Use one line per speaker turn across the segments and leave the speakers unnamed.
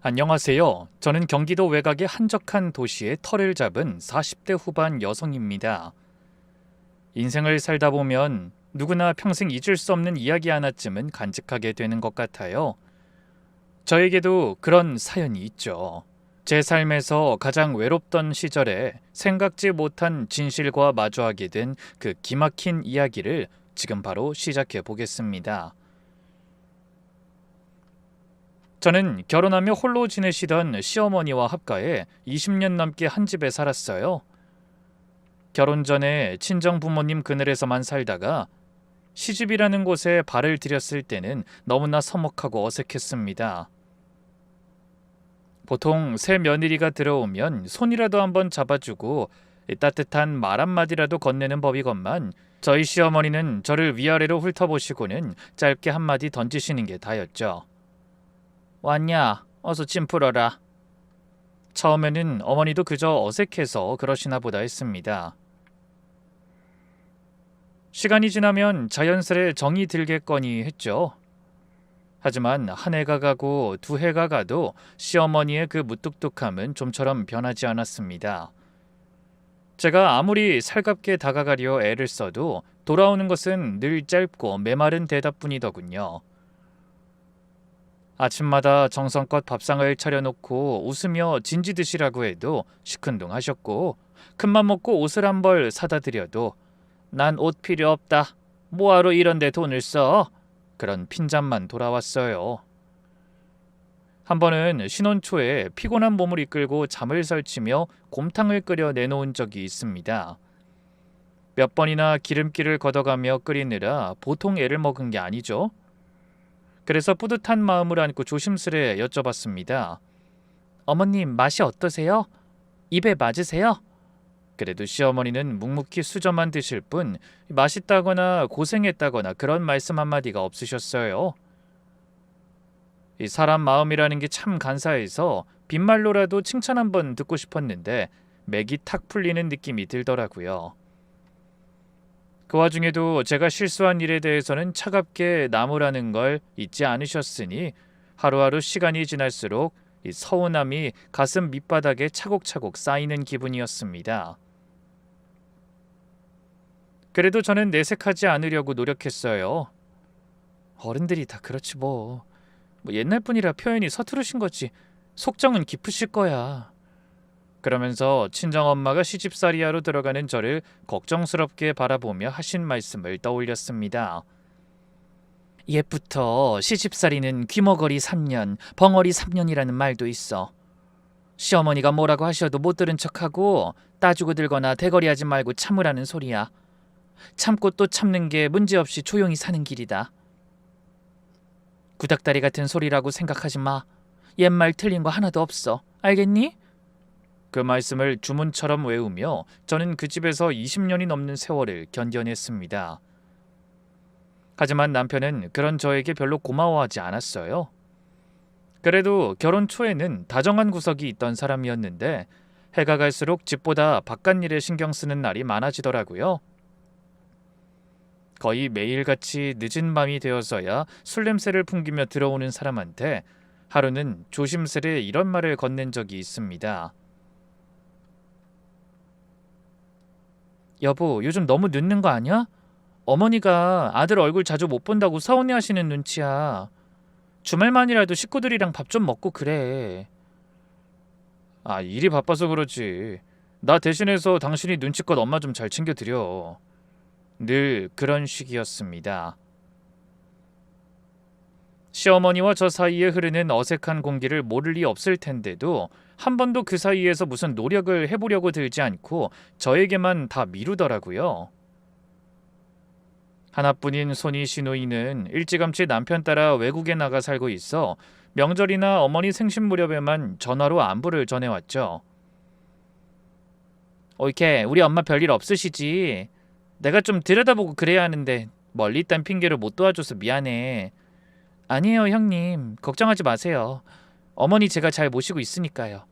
안녕하세요. 저는 경기도 외곽의 한적한 도시에 터를 잡은 40대 후반 여성입니다. 인생을 살다 보면 누구나 평생 잊을 수 없는 이야기 하나쯤은 간직하게 되는 것 같아요. 저에게도 그런 사연이 있죠. 제 삶에서 가장 외롭던 시절에 생각지 못한 진실과 마주하게 된 그 기막힌 이야기를 지금 바로 시작해 보겠습니다. 저는 결혼하며 홀로 지내시던 시어머니와 합가해 20년 넘게 한 집에 살았어요. 결혼 전에 친정 부모님 그늘에서만 살다가 시집이라는 곳에 발을 들였을 때는 너무나 서먹하고 어색했습니다. 보통 새 며느리가 들어오면 손이라도 한번 잡아주고 따뜻한 말 한마디라도 건네는 법이건만 저희 시어머니는 저를 위아래로 훑어보시고는 짧게 한마디 던지시는 게 다였죠. 왔냐? 어서 찜 풀어라. 처음에는 어머니도 그저 어색해서 그러시나 보다 했습니다. 시간이 지나면 자연스레 정이 들겠거니 했죠. 하지만 한 해가 가고 두 해가 가도 시어머니의 그 무뚝뚝함은 좀처럼 변하지 않았습니다. 제가 아무리 살갑게 다가가려 애를 써도 돌아오는 것은 늘 짧고 메마른 대답뿐이더군요. 아침마다 정성껏 밥상을 차려놓고 웃으며 진지 드시라고 해도 시큰둥하셨고, 큰맘 먹고 옷을 한 벌 사다 드려도 난 옷 필요 없다, 뭐하러 이런 데 돈을 써? 그런 핀잔만 돌아왔어요. 한 번은 신혼 초에 피곤한 몸을 이끌고 잠을 설치며 곰탕을 끓여 내놓은 적이 있습니다. 몇 번이나 기름기를 걷어가며 끓이느라 보통 애를 먹은 게 아니죠. 그래서 뿌듯한 마음을 안고 조심스레 여쭤봤습니다. 어머님, 맛이 어떠세요? 입에 맞으세요? 그래도 시어머니는 묵묵히 수저만 드실 뿐 맛있다거나 고생했다거나 그런 말씀 한마디가 없으셨어요. 이 사람 마음이라는 게 참 간사해서 빈말로라도 칭찬 한번 듣고 싶었는데 맥이 탁 풀리는 느낌이 들더라고요. 그 와중에도 제가 실수한 일에 대해서는 차갑게 나무라는 걸 잊지 않으셨으니 하루하루 시간이 지날수록 이 서운함이 가슴 밑바닥에 차곡차곡 쌓이는 기분이었습니다. 그래도 저는 내색하지 않으려고 노력했어요. 어른들이 다 그렇지 뭐. 옛날 분이라 표현이 서투르신 거지. 속정은 깊으실 거야. 그러면서 친정엄마가 시집살이하러 들어가는 저를 걱정스럽게 바라보며 하신 말씀을 떠올렸습니다. 옛부터 시집살이는 귀머거리 3년, 벙어리 3년이라는 말도 있어. 시어머니가 뭐라고 하셔도 못 들은 척하고 따주고 들거나 대거리하지 말고 참으라는 소리야. 참고 또 참는 게 문제없이 조용히 사는 길이다. 구닥다리 같은 소리라고 생각하지 마. 옛말 틀린 거 하나도 없어. 알겠니? 그 말씀을 주문처럼 외우며 저는 그 집에서 20년이 넘는 세월을 견뎌냈습니다. 하지만 남편은 그런 저에게 별로 고마워하지 않았어요. 그래도 결혼 초에는 다정한 구석이 있던 사람이었는데 해가 갈수록 집보다 바깥일에 신경 쓰는 날이 많아지더라고요. 거의 매일같이 늦은 밤이 되어서야 술 냄새를 풍기며 들어오는 사람한테 하루는 조심스레 이런 말을 건넨 적이 있습니다. 여보, 요즘 너무 늦는 거 아니야? 어머니가 아들 얼굴 자주 못 본다고 서운해하시는 눈치야. 주말만이라도 식구들이랑 밥 좀 먹고 그래. 아, 일이 바빠서 그렇지. 나 대신해서 당신이 눈치껏 엄마 좀 잘 챙겨드려. 늘 그런 식이었습니다. 시어머니와 저 사이에 흐르는 어색한 공기를 모를 리 없을 텐데도 한 번도 그 사이에서 무슨 노력을 해보려고 들지 않고 저에게만 다 미루더라고요. 하나뿐인 손이 시누이는 일찌감치 남편 따라 외국에 나가 살고 있어 명절이나 어머니 생신 무렵에만 전화로 안부를 전해왔죠. 이렇게 우리 엄마 별일 없으시지? 내가 좀 들여다보고 그래야 하는데 멀리 있단 핑계로 못 도와줘서 미안해. 아니에요, 형님. 걱정하지 마세요. 어머니 제가 잘 모시고 있으니까요.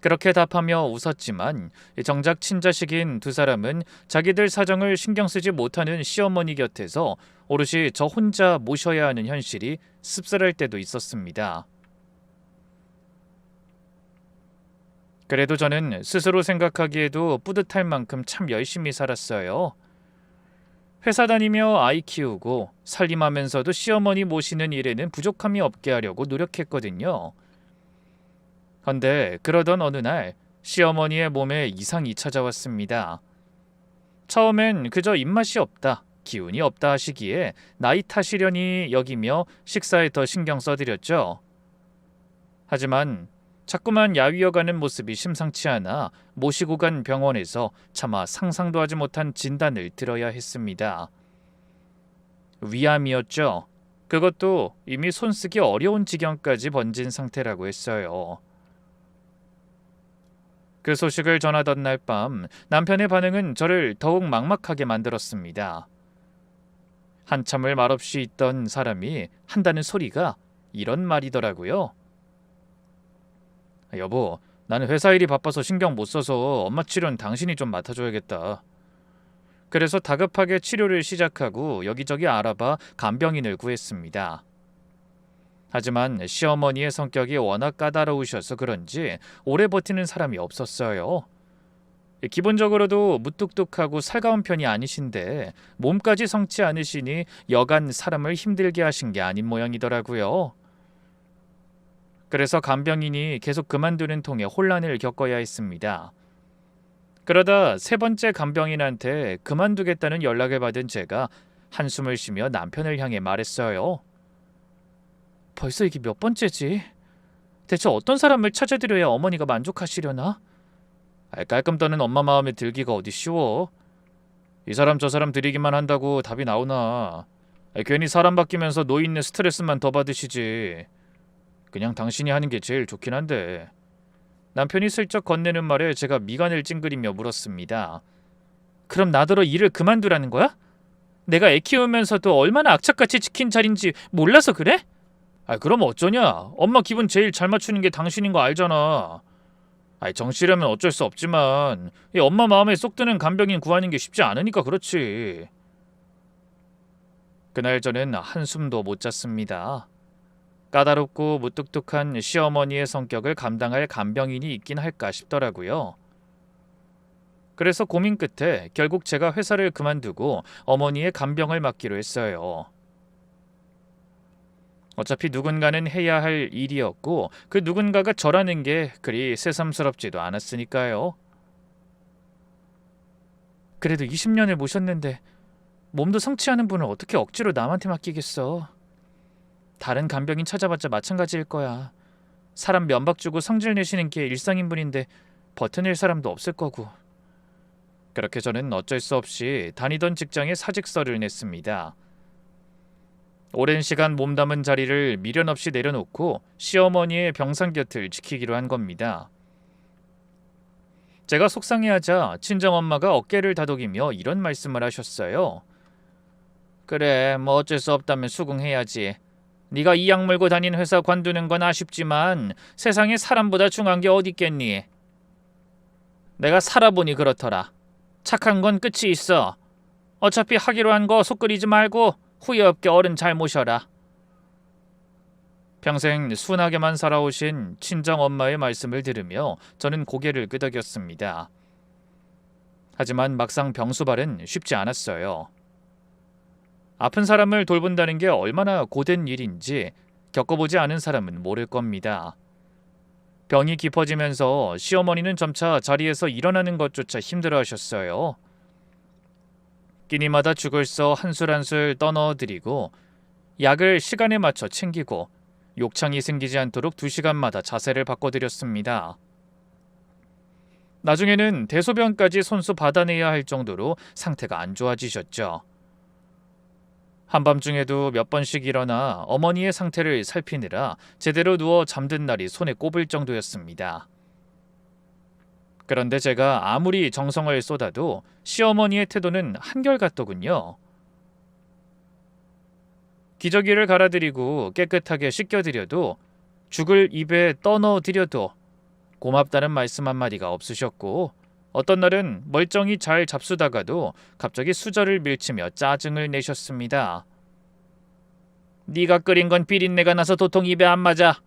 그렇게 답하며 웃었지만 정작 친자식인 두 사람은 자기들 사정을 신경 쓰지 못하는 시어머니 곁에서 오롯이 저 혼자 모셔야 하는 현실이 씁쓸할 때도 있었습니다. 그래도 저는 스스로 생각하기에도 뿌듯할 만큼 참 열심히 살았어요. 회사 다니며 아이 키우고 살림하면서도 시어머니 모시는 일에는 부족함이 없게 하려고 노력했거든요. 헌데 그러던 어느 날 시어머니의 몸에 이상이 찾아왔습니다. 처음엔 그저 입맛이 없다, 기운이 없다 하시기에 나이 탓이려니 여기며 식사에 더 신경 써드렸죠. 하지만 자꾸만 야위어가는 모습이 심상치 않아 모시고 간 병원에서 차마 상상도 하지 못한 진단을 들어야 했습니다. 위암이었죠. 그것도 이미 손쓰기 어려운 지경까지 번진 상태라고 했어요. 그 소식을 전하던 날 밤 남편의 반응은 저를 더욱 막막하게 만들었습니다. 한참을 말없이 있던 사람이 한다는 소리가 이런 말이더라고요. 여보, 나는 회사 일이 바빠서 신경 못 써서 엄마 치료는 당신이 좀 맡아줘야겠다. 그래서 다급하게 치료를 시작하고 여기저기 알아봐 간병인을 구했습니다. 하지만 시어머니의 성격이 워낙 까다로우셔서 그런지 오래 버티는 사람이 없었어요. 기본적으로도 무뚝뚝하고 살가운 편이 아니신데 몸까지 성치 않으시니 여간 사람을 힘들게 하신 게 아닌 모양이더라고요. 그래서 간병인이 계속 그만두는 통에 혼란을 겪어야 했습니다. 그러다 세 번째 간병인한테 그만두겠다는 연락을 받은 제가 한숨을 쉬며 남편을 향해 말했어요. 벌써 이게 몇 번째지? 대체 어떤 사람을 찾아드려야 어머니가 만족하시려나? 깔끔 떠는 엄마 마음에 들기가 어디 쉬워. 이 사람 저 사람 들이기만 한다고 답이 나오나. 괜히 사람 바뀌면서 노인네 스트레스만 더 받으시지. 그냥 당신이 하는 게 제일 좋긴 한데. 남편이 슬쩍 건네는 말에 제가 미간을 찡그리며 물었습니다. 그럼 나더러 일을 그만두라는 거야? 내가 애 키우면서도 얼마나 악착같이 지킨 자리인지 몰라서 그래? 그럼 어쩌냐? 엄마 기분 제일 잘 맞추는 게 당신인 거 알잖아. 정씨라면 어쩔 수 없지만 이 엄마 마음에 쏙 드는 간병인 구하는 게 쉽지 않으니까 그렇지. 그날 저는 한숨도 못 잤습니다. 까다롭고 무뚝뚝한 시어머니의 성격을 감당할 간병인이 있긴 할까 싶더라고요. 그래서 고민 끝에 결국 제가 회사를 그만두고 어머니의 간병을 맡기로 했어요. 어차피 누군가는 해야 할 일이었고 그 누군가가 저라는 게 그리 새삼스럽지도 않았으니까요. 그래도 20년을 모셨는데 몸도 성치 않은 분을 어떻게 억지로 남한테 맡기겠어. 다른 간병인 찾아봤자 마찬가지일 거야. 사람 면박 주고 성질 내시는 게 일상인 분인데 버텨낼 사람도 없을 거고. 그렇게 저는 어쩔 수 없이 다니던 직장에 사직서를 냈습니다. 오랜 시간 몸담은 자리를 미련 없이 내려놓고 시어머니의 병상 곁을 지키기로 한 겁니다. 제가 속상해하자 친정엄마가 어깨를 다독이며 이런 말씀을 하셨어요. 그래, 뭐 어쩔 수 없다면 수긍해야지. 네가 이 약 물고 다닌 회사 관두는 건 아쉽지만 세상에 사람보다 중요한 게 어디 있겠니? 내가 살아보니 그렇더라. 착한 건 끝이 있어. 어차피 하기로 한 거 속 끓이지 말고 후회 없게 어른 잘 모셔라. 평생 순하게만 살아오신 친정엄마의 말씀을 들으며 저는 고개를 끄덕였습니다. 하지만 막상 병수발은 쉽지 않았어요. 아픈 사람을 돌본다는 게 얼마나 고된 일인지 겪어보지 않은 사람은 모를 겁니다. 병이 깊어지면서 시어머니는 점차 자리에서 일어나는 것조차 힘들어하셨어요. 끼니마다 죽을 써 한술 한술 떠넣어드리고 약을 시간에 맞춰 챙기고 욕창이 생기지 않도록 2시간마다 자세를 바꿔드렸습니다. 나중에는 대소변까지 손수 받아내야 할 정도로 상태가 안 좋아지셨죠. 한밤중에도 몇 번씩 일어나 어머니의 상태를 살피느라 제대로 누워 잠든 날이 손에 꼽을 정도였습니다. 그런데 제가 아무리 정성을 쏟아도 시어머니의 태도는 한결같더군요. 기저귀를 갈아드리고 깨끗하게 씻겨드려도 죽을 입에 떠넣어드려도 고맙다는 말씀 한마디가 없으셨고 어떤 날은 멀쩡히 잘 잡수다가도 갑자기 수저를 밀치며 짜증을 내셨습니다. 네가 끓인 건 비린내가 나서 도통 입에 안 맞아.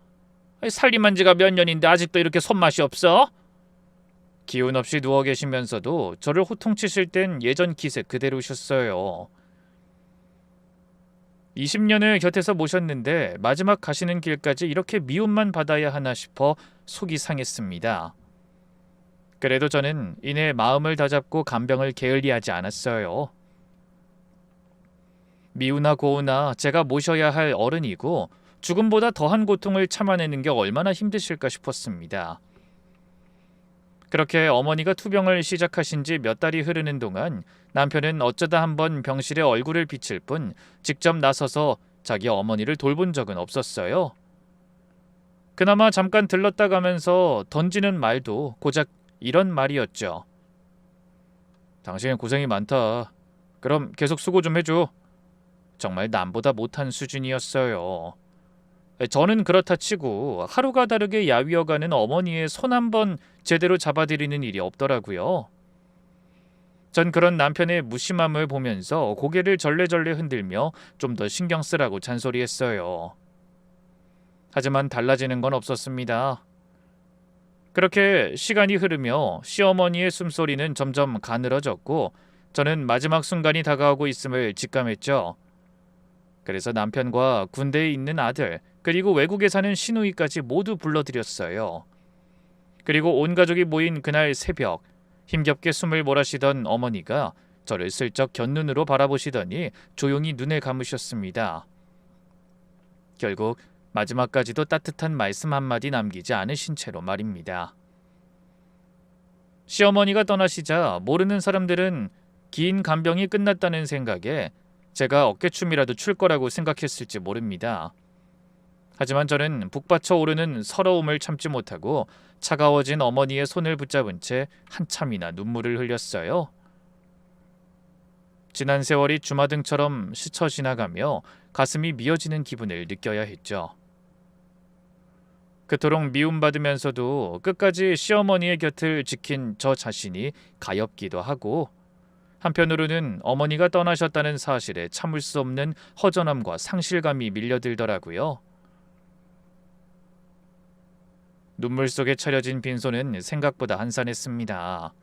살림한 지가 몇 년인데 아직도 이렇게 손맛이 없어? 기운 없이 누워 계시면서도 저를 호통치실 땐 예전 기세 그대로셨어요. 20년을 곁에서 모셨는데 마지막 가시는 길까지 이렇게 미움만 받아야 하나 싶어 속이 상했습니다. 그래도 저는 이내 마음을 다잡고 간병을 게을리하지 않았어요. 미우나 고우나 제가 모셔야 할 어른이고 죽음보다 더한 고통을 참아내는 게 얼마나 힘드실까 싶었습니다. 그렇게 어머니가 투병을 시작하신 지 몇 달이 흐르는 동안 남편은 어쩌다 한번 병실에 얼굴을 비칠 뿐 직접 나서서 자기 어머니를 돌본 적은 없었어요. 그나마 잠깐 들렀다 가면서 던지는 말도 고작 이런 말이었죠. 당신 고생이 많다. 그럼 계속 수고 좀 해줘. 정말 남보다 못한 수준이었어요. 저는 그렇다 치고 하루가 다르게 야위어가는 어머니의 손 한 번 제대로 잡아드리는 일이 없더라고요. 전 그런 남편의 무심함을 보면서 고개를 절레절레 흔들며 좀 더 신경 쓰라고 잔소리했어요. 하지만 달라지는 건 없었습니다. 그렇게 시간이 흐르며 시어머니의 숨소리는 점점 가늘어졌고 저는 마지막 순간이 다가오고 있음을 직감했죠. 그래서 남편과 군대에 있는 아들 그리고 외국에 사는 시누이까지 모두 불러들였어요. 그리고 온 가족이 모인 그날 새벽 힘겹게 숨을 몰아쉬던 어머니가 저를 슬쩍 곁눈으로 바라보시더니 조용히 눈을 감으셨습니다. 결국 마지막까지도 따뜻한 말씀 한마디 남기지 않으신 채로 말입니다. 시어머니가 떠나시자 모르는 사람들은 긴 간병이 끝났다는 생각에 제가 어깨춤이라도 출 거라고 생각했을지 모릅니다. 하지만 저는 북받쳐 오르는 서러움을 참지 못하고 차가워진 어머니의 손을 붙잡은 채 한참이나 눈물을 흘렸어요. 지난 세월이 주마등처럼 스쳐 지나가며 가슴이 미어지는 기분을 느껴야 했죠. 그토록 미움받으면서도 끝까지 시어머니의 곁을 지킨 저 자신이 가엾기도 하고 한편으로는 어머니가 떠나셨다는 사실에 참을 수 없는 허전함과 상실감이 밀려들더라고요. 눈물 속에 차려진 빈손은 생각보다 한산했습니다.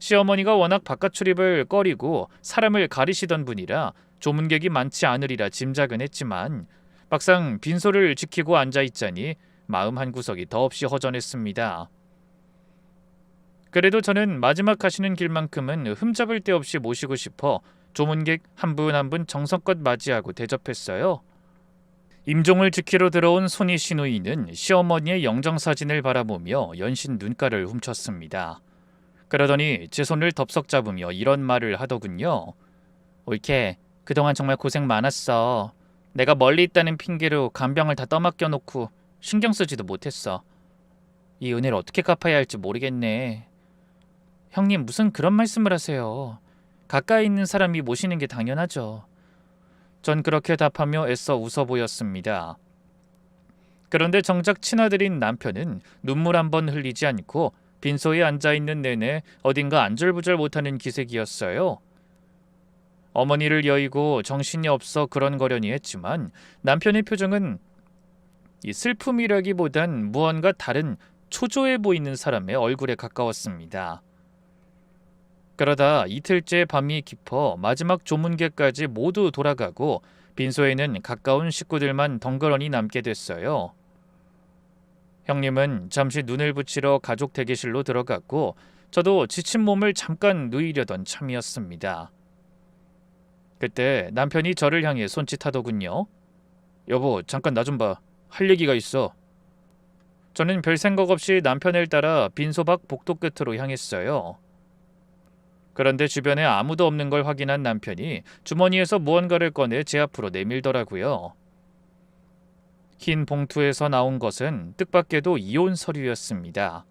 시어머니가 워낙 바깥 출입을 꺼리고 사람을 가리시던 분이라 조문객이 많지 않으리라 짐작은 했지만 막상 빈소를 지키고 앉아있자니 마음 한구석이 더없이 허전했습니다. 그래도 저는 마지막 가시는 길만큼은 흠잡을 데 없이 모시고 싶어 조문객 한 분 한 분 정성껏 맞이하고 대접했어요. 임종을 지키러 들어온 손이 시누이는 시어머니의 영정사진을 바라보며 연신 눈가를 훔쳤습니다. 그러더니 제 손을 덥석 잡으며 이런 말을 하더군요. 옳게 그동안 정말 고생 많았어. 내가 멀리 있다는 핑계로 간병을 다 떠맡겨 놓고 신경 쓰지도 못했어. 이 은혜를 어떻게 갚아야 할지 모르겠네. 형님 무슨 그런 말씀을 하세요. 가까이 있는 사람이 모시는 게 당연하죠. 전 그렇게 답하며 애써 웃어 보였습니다. 그런데 정작 친아들인 남편은 눈물 한 번 흘리지 않고 빈소에 앉아있는 내내 어딘가 안절부절 못하는 기색이었어요. 어머니를 여의고 정신이 없어 그런거려니 했지만 남편의 표정은 이 슬픔이라기보단 무언가 다른 초조해 보이는 사람의 얼굴에 가까웠습니다. 그러다 이틀째 밤이 깊어 마지막 조문객까지 모두 돌아가고 빈소에는 가까운 식구들만 덩그러니 남게 됐어요. 형님은 잠시 눈을 붙이러 가족 대기실로 들어갔고 저도 지친 몸을 잠깐 누이려던 참이었습니다. 그때 남편이 저를 향해 손짓하더군요. 여보 잠깐 나 좀 봐. 할 얘기가 있어. 저는 별 생각 없이 남편을 따라 빈소 밖 복도 끝으로 향했어요. 그런데 주변에 아무도 없는 걸 확인한 남편이 주머니에서 무언가를 꺼내 제 앞으로 내밀더라고요. 흰 봉투에서 나온 것은 뜻밖에도 이혼 서류였습니다.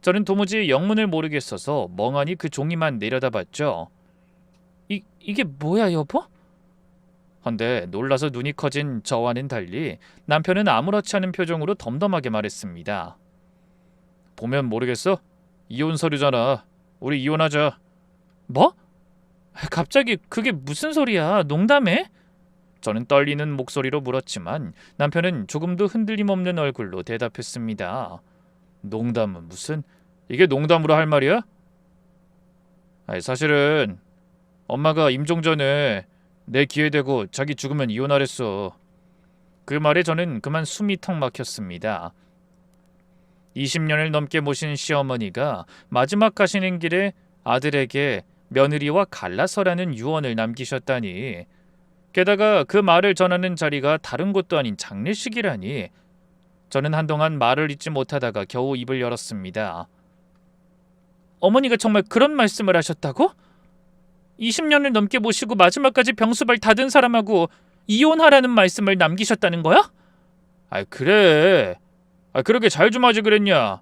저는 도무지 영문을 모르겠어서 멍하니 그 종이만 내려다봤죠. 이게 뭐야 여보? 헌데 놀라서 눈이 커진 저와는 달리 남편은 아무렇지 않은 표정으로 덤덤하게 말했습니다. 보면 모르겠어? 이혼 서류잖아. 우리 이혼하자. 뭐? 갑자기 그게 무슨 소리야? 농담해? 저는 떨리는 목소리로 물었지만 남편은 조금도 흔들림 없는 얼굴로 대답했습니다. 농담은 무슨? 이게 농담으로 할 말이야? 아니, 사실은 엄마가 임종 전에 내 기회 되고 자기 죽으면 이혼하랬어. 그 말에 저는 그만 숨이 턱 막혔습니다. 20년을 넘게 모신 시어머니가 마지막 가시는 길에 아들에게 며느리와 갈라서라는 유언을 남기셨다니, 게다가 그 말을 전하는 자리가 다른 곳도 아닌 장례식이라니, 저는 한동안 말을 잇지 못하다가 겨우 입을 열었습니다. 어머니가 정말 그런 말씀을 하셨다고? 20년을 넘게 모시고 마지막까지 병수발 닫은 사람하고 이혼하라는 말씀을 남기셨다는 거야? 그래. 그렇게 잘 좀 하지 그랬냐?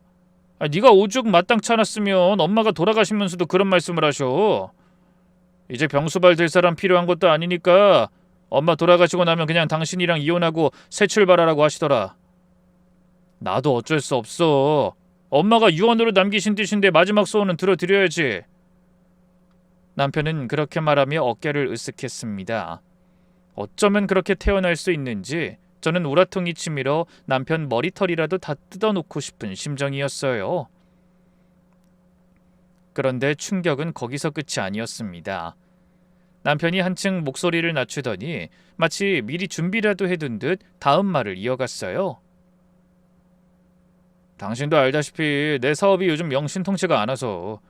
네가 오죽 마땅치 않았으면 엄마가 돌아가시면서도 그런 말씀을 하셔. 이제 병수발 될 사람 필요한 것도 아니니까 엄마 돌아가시고 나면 그냥 당신이랑 이혼하고 새 출발하라고 하시더라. 나도 어쩔 수 없어. 엄마가 유언으로 남기신 뜻인데 마지막 소원은 들어드려야지. 남편은 그렇게 말하며 어깨를 으쓱했습니다. 어쩌면 그렇게 태어날 수 있는지 저는 우라통이 치밀어 남편 머리털이라도 다 뜯어놓고 싶은 심정이었어요. 그런데 충격은 거기서 끝이 아니었습니다. 남편이 한층 목소리를 낮추더니 마치 미리 준비라도 해둔 듯 다음 말을 이어갔어요. 당신도 알다시피 내 사업이 요즘 영신통치가 않아서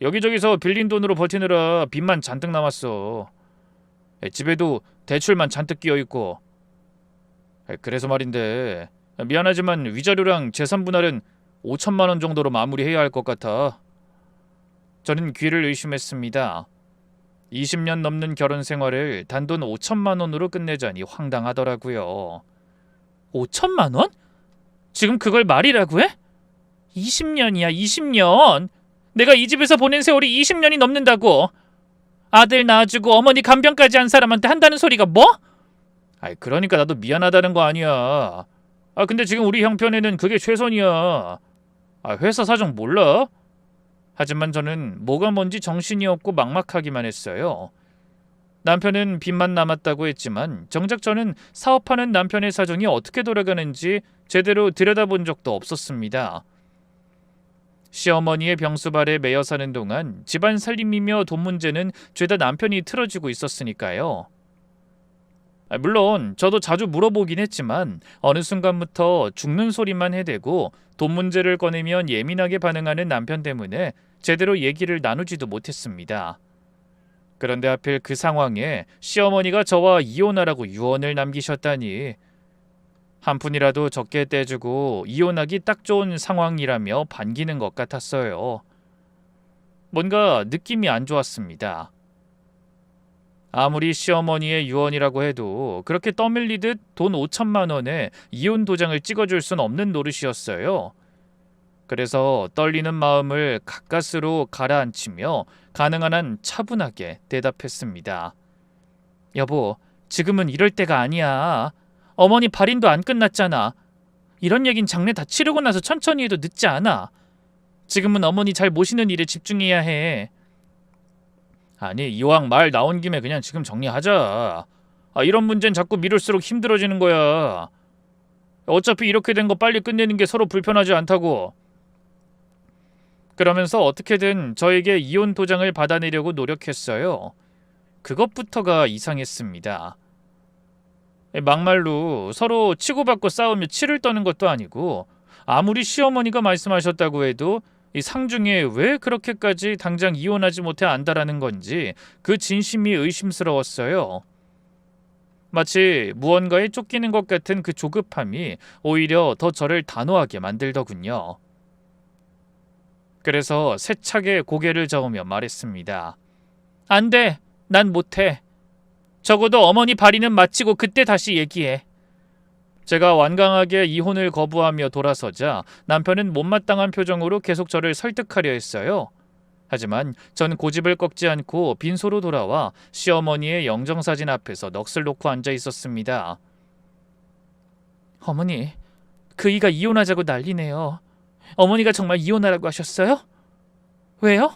여기저기서 빌린 돈으로 버티느라 빚만 잔뜩 남았어. 집에도 대출만 잔뜩 끼어있고. 그래서 말인데 미안하지만 위자료랑 재산 분할은 5천만 원 정도로 마무리해야 할 것 같아. 저는 귀를 의심했습니다. 20년 넘는 결혼 생활을 단돈 5천만 원으로 끝내자니 황당하더라고요. 5천만 원? 지금 그걸 말이라고 해? 20년이야, 20년. 내가 이 집에서 보낸 세월이 20년이 넘는다고. 아들 낳아주고 어머니 간병까지 한 사람한테 한다는 소리가 뭐? 그러니까 나도 미안하다는 거 아니야. 근데 지금 우리 형편에는 그게 최선이야. 회사 사정 몰라? 하지만 저는 뭐가 뭔지 정신이 없고 막막하기만 했어요. 남편은 빚만 남았다고 했지만 정작 저는 사업하는 남편의 사정이 어떻게 돌아가는지 제대로 들여다본 적도 없었습니다. 시어머니의 병수발에 매여 사는 동안 집안 살림이며 돈 문제는 죄다 남편이 틀어지고 있었으니까요. 물론 저도 자주 물어보긴 했지만 어느 순간부터 죽는 소리만 해대고 돈 문제를 꺼내면 예민하게 반응하는 남편 때문에 제대로 얘기를 나누지도 못했습니다. 그런데 하필 그 상황에 시어머니가 저와 이혼하라고 유언을 남기셨다니, 한 푼이라도 적게 떼주고 이혼하기 딱 좋은 상황이라며 반기는 것 같았어요. 뭔가 느낌이 안 좋았습니다. 아무리 시어머니의 유언이라고 해도 그렇게 떠밀리듯 돈 5천만 원에 이혼 도장을 찍어줄 순 없는 노릇이었어요. 그래서 떨리는 마음을 가까스로 가라앉히며 가능한 한 차분하게 대답했습니다. 여보, 지금은 이럴 때가 아니야. 어머니 발인도 안 끝났잖아. 이런 얘긴 장례 다 치르고 나서 천천히 해도 늦지 않아. 지금은 어머니 잘 모시는 일에 집중해야 해. 아니, 이왕 말 나온 김에 그냥 지금 정리하자. 이런 문제는 자꾸 미룰수록 힘들어지는 거야. 어차피 이렇게 된 거 빨리 끝내는 게 서로 불편하지 않다고. 그러면서 어떻게든 저에게 이혼 도장을 받아내려고 노력했어요. 그것부터가 이상했습니다. 막말로 서로 치고받고 싸우며 치를 떠는 것도 아니고, 아무리 시어머니가 말씀하셨다고 해도 이 상중에 왜 그렇게까지 당장 이혼하지 못해 안다라는 건지 그 진심이 의심스러웠어요. 마치 무언가에 쫓기는 것 같은 그 조급함이 오히려 더 저를 단호하게 만들더군요. 그래서 세차게 고개를 저으며 말했습니다. 안 돼. 난 못해. 적어도 어머니 발의는 마치고 그때 다시 얘기해. 제가 완강하게 이혼을 거부하며 돌아서자 남편은 못마땅한 표정으로 계속 저를 설득하려 했어요. 하지만 전 고집을 꺾지 않고 빈소로 돌아와 시어머니의 영정사진 앞에서 넋을 놓고 앉아 있었습니다. 어머니, 그이가 이혼하자고 난리네요. 어머니가 정말 이혼하라고 하셨어요? 왜요?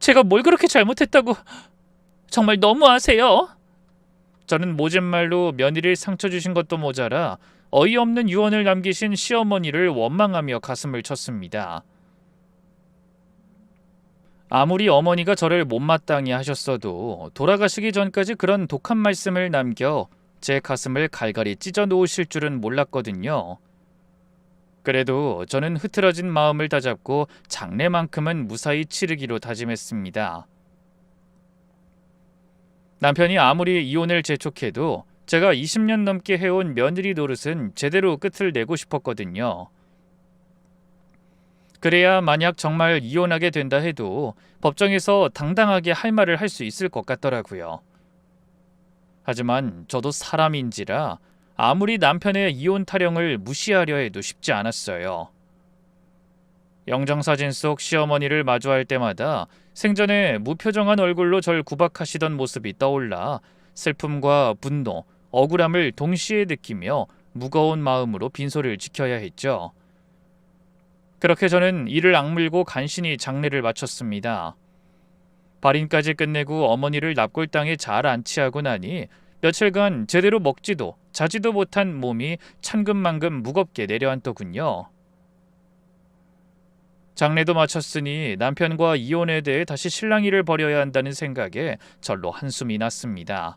제가 뭘 그렇게 잘못했다고. 정말 너무하세요. 저는 모진 말로 며느리를 상처 주신 것도 모자라 어이없는 유언을 남기신 시어머니를 원망하며 가슴을 쳤습니다. 아무리 어머니가 저를 못마땅히 하셨어도 돌아가시기 전까지 그런 독한 말씀을 남겨 제 가슴을 갈갈이 찢어 놓으실 줄은 몰랐거든요. 그래도 저는 흐트러진 마음을 다잡고 장례만큼은 무사히 치르기로 다짐했습니다. 남편이 아무리 이혼을 재촉해도 제가 20년 넘게 해온 며느리 노릇은 제대로 끝을 내고 싶었거든요. 그래야 만약 정말 이혼하게 된다 해도 법정에서 당당하게 할 말을 할 수 있을 것 같더라고요. 하지만 저도 사람인지라 아무리 남편의 이혼 타령을 무시하려 해도 쉽지 않았어요. 영정사진 속 시어머니를 마주할 때마다 생전에 무표정한 얼굴로 절 구박하시던 모습이 떠올라 슬픔과 분노, 억울함을 동시에 느끼며 무거운 마음으로 빈소를 지켜야 했죠. 그렇게 저는 이를 악물고 간신히 장례를 마쳤습니다. 발인까지 끝내고 어머니를 납골당에 잘 안치하고 나니 며칠간 제대로 먹지도 자지도 못한 몸이 천근만근 무겁게 내려앉더군요. 장례도 마쳤으니 남편과 이혼에 대해 다시 실랑이를 벌여야 한다는 생각에 절로 한숨이 났습니다.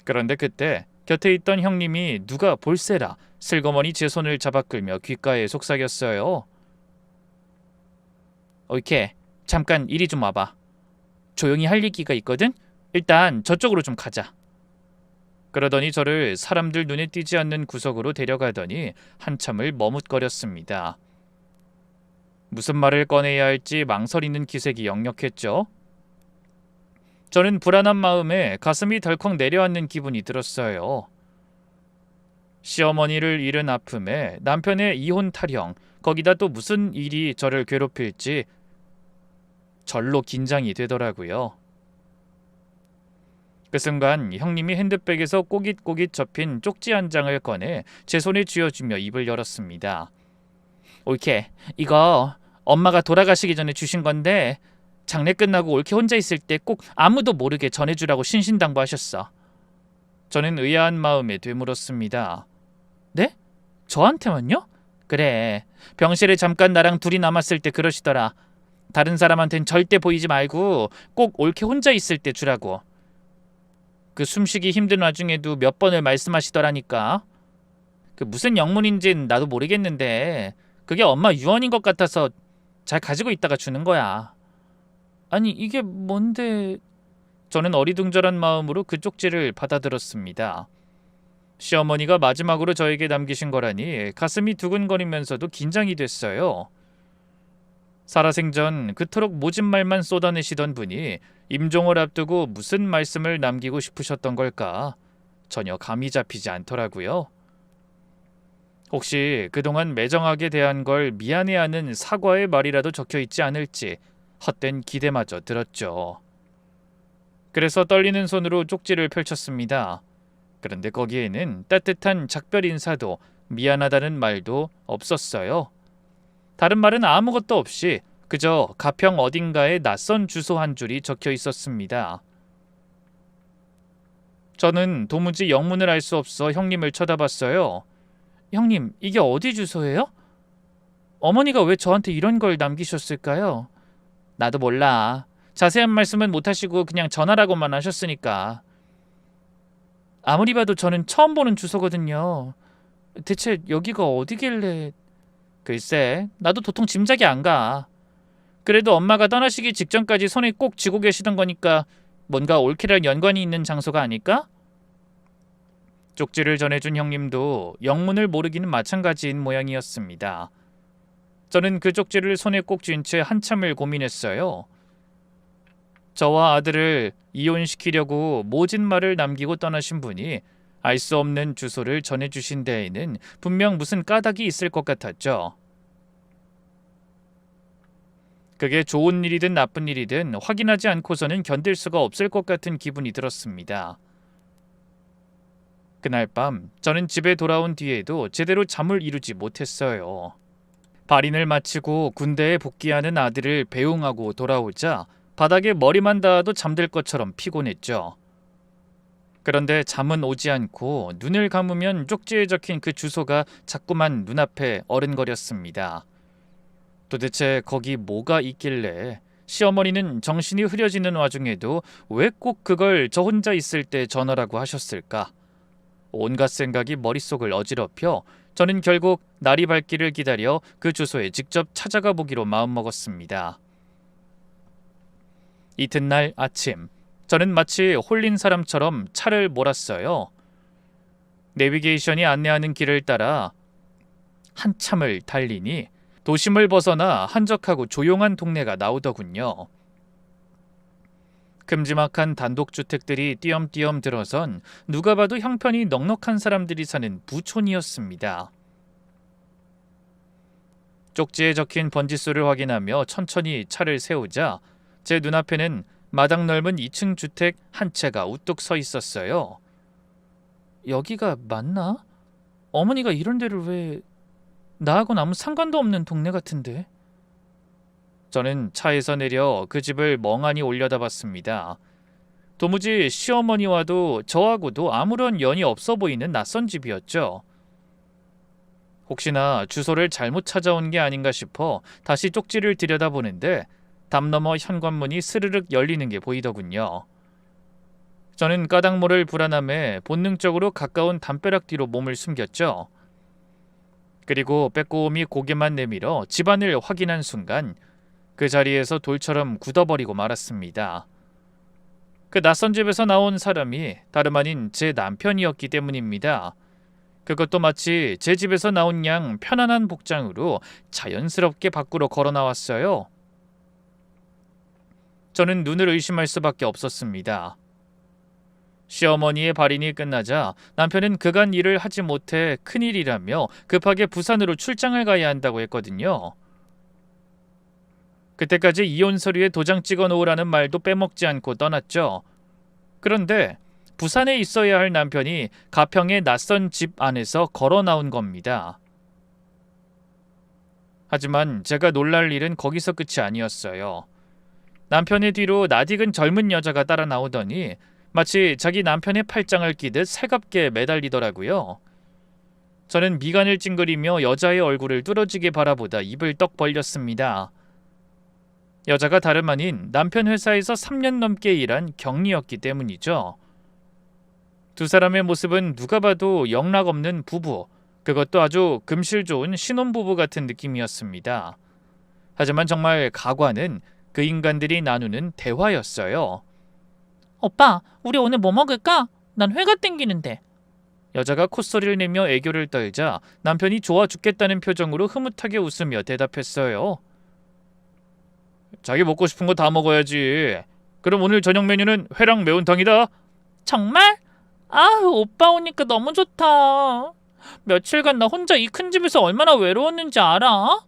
그런데 그때 곁에 있던 형님이 누가 볼세라 슬그머니 제 손을 잡아 끌며 귓가에 속삭였어요. 어이케, 잠깐 이리 좀 와봐. 조용히 할 얘기가 있거든? 일단 저쪽으로 좀 가자. 그러더니 저를 사람들 눈에 띄지 않는 구석으로 데려가더니 한참을 머뭇거렸습니다. 무슨 말을 꺼내야 할지 망설이는 기색이 역력했죠. 저는 불안한 마음에 가슴이 덜컥 내려앉는 기분이 들었어요. 시어머니를 잃은 아픔에 남편의 이혼 타령, 거기다 또 무슨 일이 저를 괴롭힐지 절로 긴장이 되더라고요. 그 순간 형님이 핸드백에서 꼬깃꼬깃 접힌 쪽지 한 장을 꺼내 제 손에 쥐어주며 입을 열었습니다. 올케, 이거 엄마가 돌아가시기 전에 주신 건데 장례 끝나고 올케 혼자 있을 때 꼭 아무도 모르게 전해주라고 신신당부하셨어. 저는 의아한 마음에 되물었습니다. 네? 저한테만요? 그래, 병실에 잠깐 나랑 둘이 남았을 때 그러시더라. 다른 사람한텐 절대 보이지 말고 꼭 올케 혼자 있을 때 주라고. 그 숨쉬기 힘든 와중에도 몇 번을 말씀하시더라니까. 그 무슨 영문인진 나도 모르겠는데 그게 엄마 유언인 것 같아서 잘 가지고 있다가 주는 거야. 아니 이게 뭔데? 저는 어리둥절한 마음으로 그 쪽지를 받아들었습니다. 시어머니가 마지막으로 저에게 남기신 거라니 가슴이 두근거리면서도 긴장이 됐어요. 살아생전 그토록 모진 말만 쏟아내시던 분이 임종을 앞두고 무슨 말씀을 남기고 싶으셨던 걸까? 전혀 감이 잡히지 않더라고요. 혹시 그동안 매정하게 대한 걸 미안해하는 사과의 말이라도 적혀있지 않을지 헛된 기대마저 들었죠. 그래서 떨리는 손으로 쪽지를 펼쳤습니다. 그런데 거기에는 따뜻한 작별 인사도 미안하다는 말도 없었어요. 다른 말은 아무것도 없이 그저 가평 어딘가에 낯선 주소 한 줄이 적혀 있었습니다. 저는 도무지 영문을 알 수 없어 형님을 쳐다봤어요. 형님, 이게 어디 주소예요? 어머니가 왜 저한테 이런 걸 남기셨을까요? 나도 몰라. 자세한 말씀은 못하시고 그냥 전화라고만 하셨으니까. 아무리 봐도 저는 처음 보는 주소거든요. 대체 여기가 어디길래... 글쎄, 나도 도통 짐작이 안 가. 그래도 엄마가 떠나시기 직전까지 손에 꼭 쥐고 계시던 거니까 뭔가 올케랑 연관이 있는 장소가 아닐까? 쪽지를 전해준 형님도 영문을 모르기는 마찬가지인 모양이었습니다. 저는 그 쪽지를 손에 꼭 쥔 채 한참을 고민했어요. 저와 아들을 이혼시키려고 모진 말을 남기고 떠나신 분이 알 수 없는 주소를 전해주신 데에는 분명 무슨 까닭이 있을 것 같았죠. 그게 좋은 일이든 나쁜 일이든 확인하지 않고서는 견딜 수가 없을 것 같은 기분이 들었습니다. 그날 밤 저는 집에 돌아온 뒤에도 제대로 잠을 이루지 못했어요. 발인을 마치고 군대에 복귀하는 아들을 배웅하고 돌아오자 바닥에 머리만 닿아도 잠들 것처럼 피곤했죠. 그런데 잠은 오지 않고 눈을 감으면 쪽지에 적힌 그 주소가 자꾸만 눈앞에 어른거렸습니다. 도대체 거기 뭐가 있길래 시어머니는 정신이 흐려지는 와중에도 왜 꼭 그걸 저 혼자 있을 때 전화라고 하셨을까? 온갖 생각이 머릿속을 어지럽혀 저는 결국 날이 밝기를 기다려 그 주소에 직접 찾아가 보기로 마음먹었습니다. 이튿날 아침, 저는 마치 홀린 사람처럼 차를 몰았어요. 내비게이션이 안내하는 길을 따라 한참을 달리니 도심을 벗어나 한적하고 조용한 동네가 나오더군요. 큼지막한 단독주택들이 띄엄띄엄 들어선 누가 봐도 형편이 넉넉한 사람들이 사는 부촌이었습니다. 쪽지에 적힌 번지수를 확인하며 천천히 차를 세우자 제 눈앞에는 마당 넓은 2층 주택 한 채가 우뚝 서 있었어요. 여기가 맞나? 어머니가 이런 데를 왜... 나하고는 아무 상관도 없는 동네 같은데. 저는 차에서 내려 그 집을 멍하니 올려다봤습니다. 도무지 시어머니와도 저하고도 아무런 연이 없어 보이는 낯선 집이었죠. 혹시나 주소를 잘못 찾아온 게 아닌가 싶어 다시 쪽지를 들여다보는데 담 너머 현관문이 스르륵 열리는 게 보이더군요. 저는 까닭 모를 불안함에 본능적으로 가까운 담벼락 뒤로 몸을 숨겼죠. 그리고 빼꼼히 고개만 내밀어 집안을 확인한 순간 그 자리에서 돌처럼 굳어버리고 말았습니다. 그 낯선 집에서 나온 사람이 다름 아닌 제 남편이었기 때문입니다. 그것도 마치 제 집에서 나온 양 편안한 복장으로 자연스럽게 밖으로 걸어 나왔어요. 저는 눈을 의심할 수밖에 없었습니다. 시어머니의 발인이 끝나자 남편은 그간 일을 하지 못해 큰일이라며 급하게 부산으로 출장을 가야 한다고 했거든요. 그때까지 이혼 서류에 도장 찍어 놓으라는 말도 빼먹지 않고 떠났죠. 그런데 부산에 있어야 할 남편이 가평의 낯선 집 안에서 걸어 나온 겁니다. 하지만 제가 놀랄 일은 거기서 끝이 아니었어요. 남편의 뒤로 낯익은 젊은 여자가 따라 나오더니 마치 자기 남편의 팔짱을 끼듯 살갑게 매달리더라고요. 저는 미간을 찡그리며 여자의 얼굴을 뚫어지게 바라보다 입을 떡 벌렸습니다. 여자가 다름 아닌 남편 회사에서 3년 넘게 일한 경리였기 때문이죠. 두 사람의 모습은 누가 봐도 영락 없는 부부, 그것도 아주 금실 좋은 신혼부부 같은 느낌이었습니다. 하지만 정말 가관은 그 인간들이 나누는 대화였어요.
오빠, 우리 오늘 뭐 먹을까? 난 회가 땡기는데.
여자가 콧소리를 내며 애교를 떨자 남편이 좋아 죽겠다는 표정으로 흐뭇하게 웃으며 대답했어요. 자기 먹고 싶은 거 다 먹어야지. 그럼 오늘 저녁 메뉴는 회랑 매운탕이다.
정말? 아, 오빠 오니까 너무 좋다. 며칠간 나 혼자 이 큰 집에서 얼마나 외로웠는지 알아?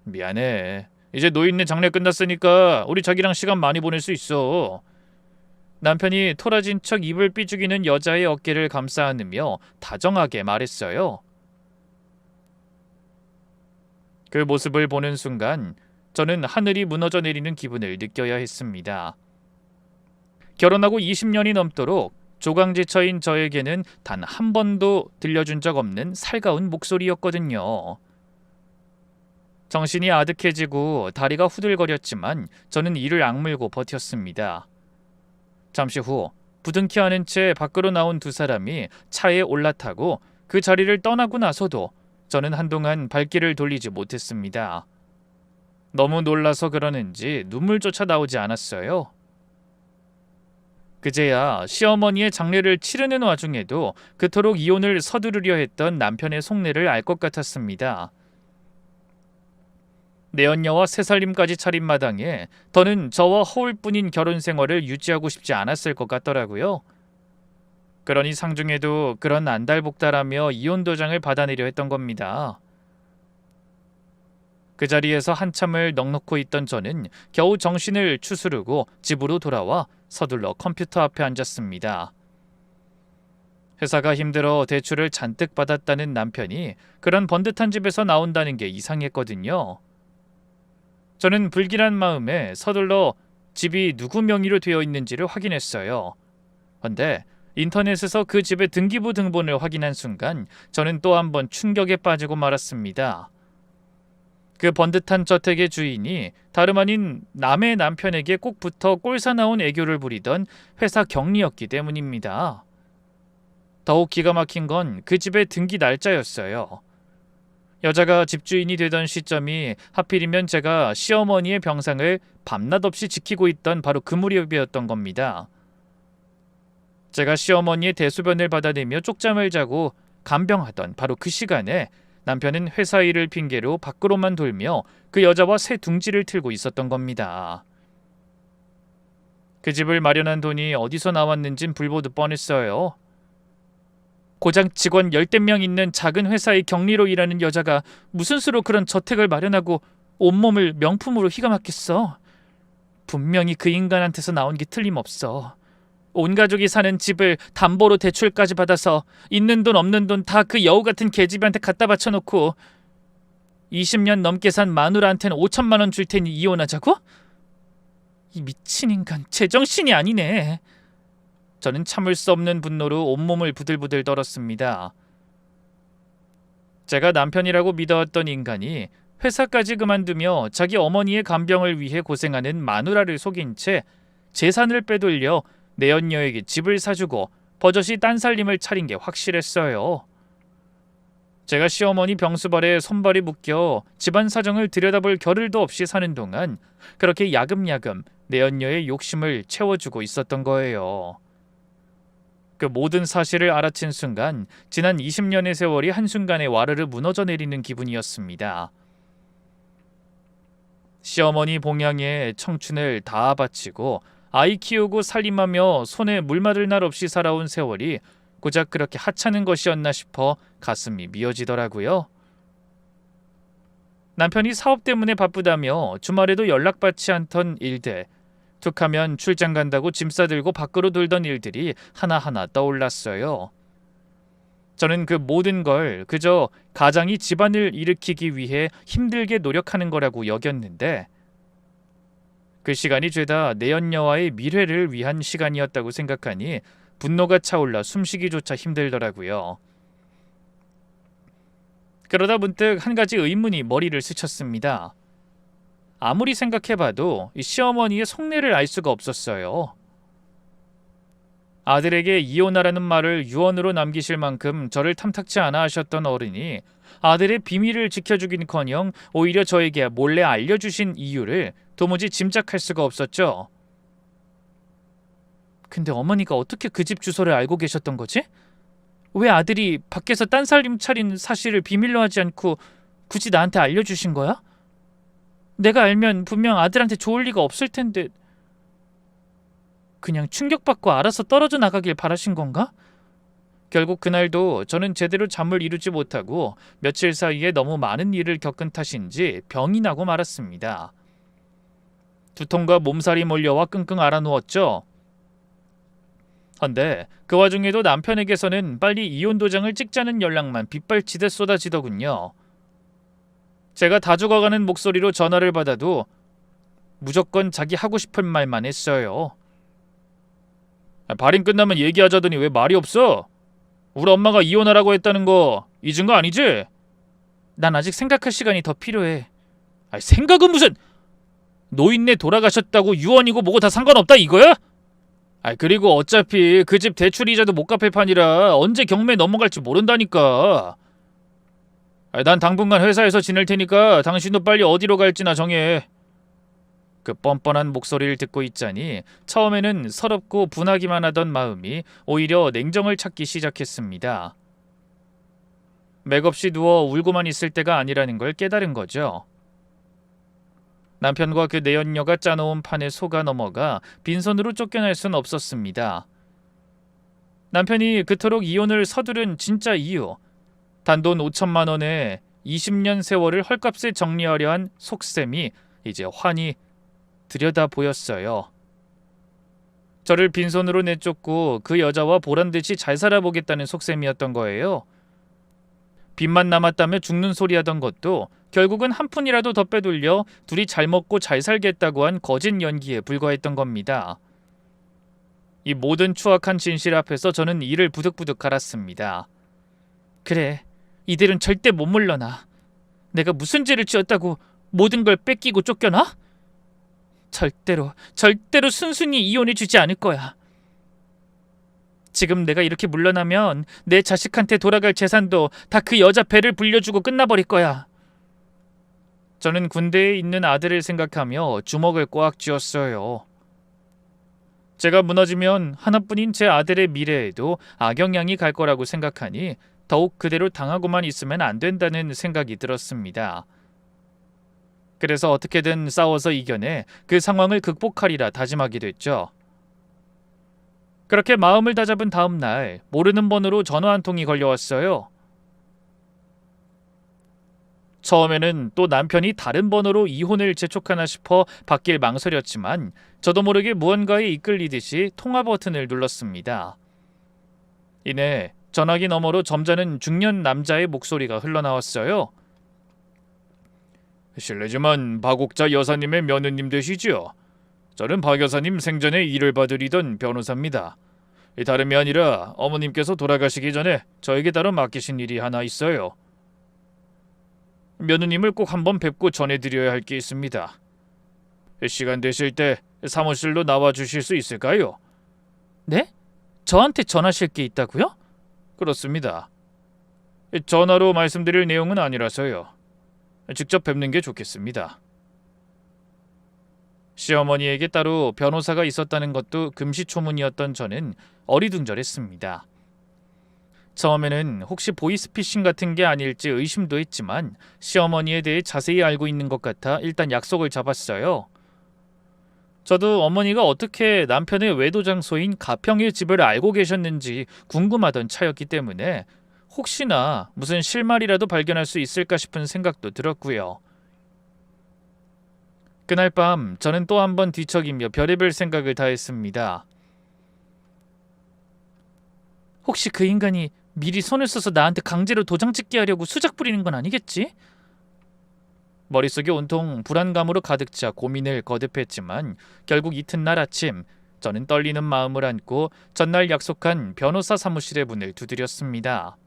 미안해. 이제 노인네 장례 끝났으니까 우리 자기랑 시간 많이 보낼 수 있어. 남편이 토라진 척 입을 삐죽이는 여자의 어깨를 감싸 안으며 다정하게 말했어요. 그 모습을 보는 순간 저는 하늘이 무너져 내리는 기분을 느껴야 했습니다. 결혼하고 20년이 넘도록 조강지처인 저에게는 단 한 번도 들려준 적 없는 살가운 목소리였거든요. 정신이 아득해지고 다리가 후들거렸지만 저는 이를 악물고 버텼습니다. 잠시 후 부둥켜 안은 채 밖으로 나온 두 사람이 차에 올라타고 그 자리를 떠나고 나서도 저는 한동안 발길을 돌리지 못했습니다. 너무 놀라서 그러는지 눈물조차 나오지 않았어요. 그제야 시어머니의 장례를 치르는 와중에도 그토록 이혼을 서두르려 했던 남편의 속내를 알 것 같았습니다. 내연녀와 새살림까지 차린 마당에 더는 저와 허울뿐인 결혼 생활을 유지하고 싶지 않았을 것 같더라고요. 그러니 상중에도 그런 안달복달하며 이혼 도장을 받아내려 했던 겁니다. 그 자리에서 한참을 넋놓고 있던 저는 겨우 정신을 추스르고 집으로 돌아와 서둘러 컴퓨터 앞에 앉았습니다. 회사가 힘들어 대출을 잔뜩 받았다는 남편이 그런 번듯한 집에서 나온다는 게 이상했거든요. 저는 불길한 마음에 서둘러 집이 누구 명의로 되어 있는지를 확인했어요. 그런데 인터넷에서 그 집의 등기부 등본을 확인한 순간 저는 또 한 번 충격에 빠지고 말았습니다. 그 번듯한 저택의 주인이 다름 아닌 남의 남편에게 꼭 붙어 꼴사나운 애교를 부리던 회사 경리였기 때문입니다. 더욱 기가 막힌 건 그 집의 등기 날짜였어요. 여자가 집주인이 되던 시점이 하필이면 제가 시어머니의 병상을 밤낮 없이 지키고 있던 바로 그 무렵이었던 겁니다. 제가 시어머니의 대소변을 받아내며 쪽잠을 자고 간병하던 바로 그 시간에 남편은 회사 일을 핑계로 밖으로만 돌며 그 여자와 새 둥지를 틀고 있었던 겁니다. 그 집을 마련한 돈이 어디서 나왔는진 불보듯 뻔했어요. 고장 직원 10대 명 있는 작은 회사의 경리로 일하는 여자가 무슨 수로 그런 저택을 마련하고 온몸을 명품으로 휘감았겠어. 분명히 그 인간한테서 나온 게 틀림없어. 온 가족이 사는 집을 담보로 대출까지 받아서 있는 돈 없는 돈 다 그 여우 같은 계집애한테 갖다 바쳐놓고 20년 넘게 산 마누라한테는 5천만 원 줄 테니 이혼하자고? 이 미친 인간 제정신이 아니네. 저는 참을 수 없는 분노로 온몸을 부들부들 떨었습니다. 제가 남편이라고 믿어왔던 인간이 회사까지 그만두며 자기 어머니의 간병을 위해 고생하는 마누라를 속인 채 재산을 빼돌려 내연녀에게 집을 사주고 버젓이 딴살림을 차린 게 확실했어요. 제가 시어머니 병수발에 손발이 묶여 집안 사정을 들여다볼 겨를도 없이 사는 동안 그렇게 야금야금 내연녀의 욕심을 채워주고 있었던 거예요. 그 모든 사실을 알아챈 순간 지난 20년의 세월이 한순간에 와르르 무너져 내리는 기분이었습니다. 시어머니 봉양에 청춘을 다 바치고 아이 키우고 살림하며 손에 물 맞을 날 없이 살아온 세월이 고작 그렇게 하찮은 것이었나 싶어 가슴이 미어지더라고요. 남편이 사업 때문에 바쁘다며 주말에도 연락받지 않던 일들, 툭하면 출장 간다고 짐 싸들고 밖으로 돌던 일들이 하나하나 떠올랐어요. 저는 그 모든 걸 그저 가장이 집안을 일으키기 위해 힘들게 노력하는 거라고 여겼는데 그 시간이 죄다 내연녀와의 미래를 위한 시간이었다고 생각하니 분노가 차올라 숨쉬기조차 힘들더라고요. 그러다 문득 한 가지 의문이 머리를 스쳤습니다. 아무리 생각해봐도 이 시어머니의 속내를 알 수가 없었어요. 아들에게 이혼하라는 말을 유언으로 남기실 만큼 저를 탐탁치 않아 하셨던 어른이 아들의 비밀을 지켜주긴커녕 오히려 저에게 몰래 알려주신 이유를 도무지 짐작할 수가 없었죠. 근데 어머니가 어떻게 그 집 주소를 알고 계셨던 거지? 왜 아들이 밖에서 딴살림 차린 사실을 비밀로 하지 않고 굳이 나한테 알려주신 거야? 내가 알면 분명 아들한테 좋을 리가 없을 텐데 그냥 충격받고 알아서 떨어져 나가길 바라신 건가? 결국 그날도 저는 제대로 잠을 이루지 못하고 며칠 사이에 너무 많은 일을 겪은 탓인지 병이 나고 말았습니다. 두통과 몸살이 몰려와 끙끙 앓아누웠죠. 헌데 그 와중에도 남편에게서는 빨리 이혼 도장을 찍자는 연락만 빗발치듯 쏟아지더군요. 제가 다 죽어가는 목소리로 전화를 받아도 무조건 자기 하고 싶은 말만 했어요. 발인 끝나면 얘기하자더니 왜 말이 없어? 우리 엄마가 이혼하라고 했다는 거 잊은 거 아니지? 난 아직 생각할 시간이 더 필요해. 생각은 무슨... 노인네 돌아가셨다고 유언이고 뭐고 다 상관없다 이거야? 그리고 어차피 그 집 대출 이자도 못 갚을 판이라 언제 경매 넘어갈지 모른다니까. 난 당분간 회사에서 지낼 테니까 당신도 빨리 어디로 갈지나 정해. 그 뻔뻔한 목소리를 듣고 있자니 처음에는 서럽고 분하기만 하던 마음이 오히려 냉정을 찾기 시작했습니다. 맥없이 누워 울고만 있을 때가 아니라는 걸 깨달은 거죠. 남편과 그 내연녀가 짜놓은 판에 속아 넘어가 빈손으로 쫓겨날 순 없었습니다. 남편이 그토록 이혼을 서두른 진짜 이유, 단돈 5천만 원에 20년 세월을 헐값에 정리하려 한 속셈이 이제 환히 들여다 보였어요. 저를 빈손으로 내쫓고 그 여자와 보란듯이 잘 살아보겠다는 속셈이었던 거예요. 빚만 남았다며 죽는 소리 하던 것도 결국은 한 푼이라도 더 빼돌려 둘이 잘 먹고 잘 살겠다고 한 거짓 연기에 불과했던 겁니다. 이 모든 추악한 진실 앞에서 저는 이를 부득부득 갈았습니다. 그래, 이들은 절대 못 물러나. 내가 무슨 죄를 지었다고
모든 걸 뺏기고 쫓겨나? 절대로 순순히 이혼해주지 않을 거야. 지금 내가 이렇게 물러나면 내 자식한테 돌아갈 재산도 다 그 여자 배를 불려주고 끝나버릴 거야.
저는 군대에 있는 아들을 생각하며 주먹을 꽉 쥐었어요. 제가 무너지면 하나뿐인 제 아들의 미래에도 악영향이 갈 거라고 생각하니 더욱 그대로 당하고만 있으면 안 된다는 생각이 들었습니다. 그래서 어떻게든 싸워서 이겨내 그 상황을 극복하리라 다짐하게 됐죠. 그렇게 마음을 다잡은 다음 날 모르는 번호로 전화 한 통이 걸려왔어요. 처음에는 또 남편이 다른 번호로 이혼을 재촉하나 싶어 받길 망설였지만 저도 모르게 무언가에 이끌리듯이 통화 버튼을 눌렀습니다. 이내 전화기 너머로 점잖은 중년 남자의 목소리가 흘러나왔어요. 실례지만 박옥자 여사님의 며느님 되시지요? 저는 박 여사님 생전에 일을 봐드리던 변호사입니다. 다름이 아니라 어머님께서 돌아가시기 전에 저에게 따로 맡기신 일이 하나 있어요. 며느님을 꼭 한번 뵙고 전해드려야 할 게 있습니다. 시간 되실 때 사무실로 나와주실 수 있을까요?
네? 저한테 전하실 게 있다고요?
그렇습니다. 전화로 말씀드릴 내용은 아니라서요. 직접 뵙는 게 좋겠습니다. 시어머니에게 따로 변호사가 있었다는 것도 금시초문이었던 저는 어리둥절했습니다. 처음에는 혹시 보이스피싱 같은 게 아닐지 의심도 했지만 시어머니에 대해 자세히 알고 있는 것 같아 일단 약속을 잡았어요. 저도 어머니가 어떻게 남편의 외도 장소인 가평의 집을 알고 계셨는지 궁금하던 차였기 때문에 혹시나 무슨 실마리라도 발견할 수 있을까 싶은 생각도 들었고요. 그날 밤 저는 또 한 번 뒤척이며 별의별 생각을 다했습니다.
혹시 그 인간이 미리 손을 써서 나한테 강제로 도장 찍게 하려고 수작 부리는 건 아니겠지?
머릿속이 온통 불안감으로 가득 차 고민을 거듭했지만 결국 이튿날 아침 저는 떨리는 마음을 안고 전날 약속한 변호사 사무실의 문을 두드렸습니다.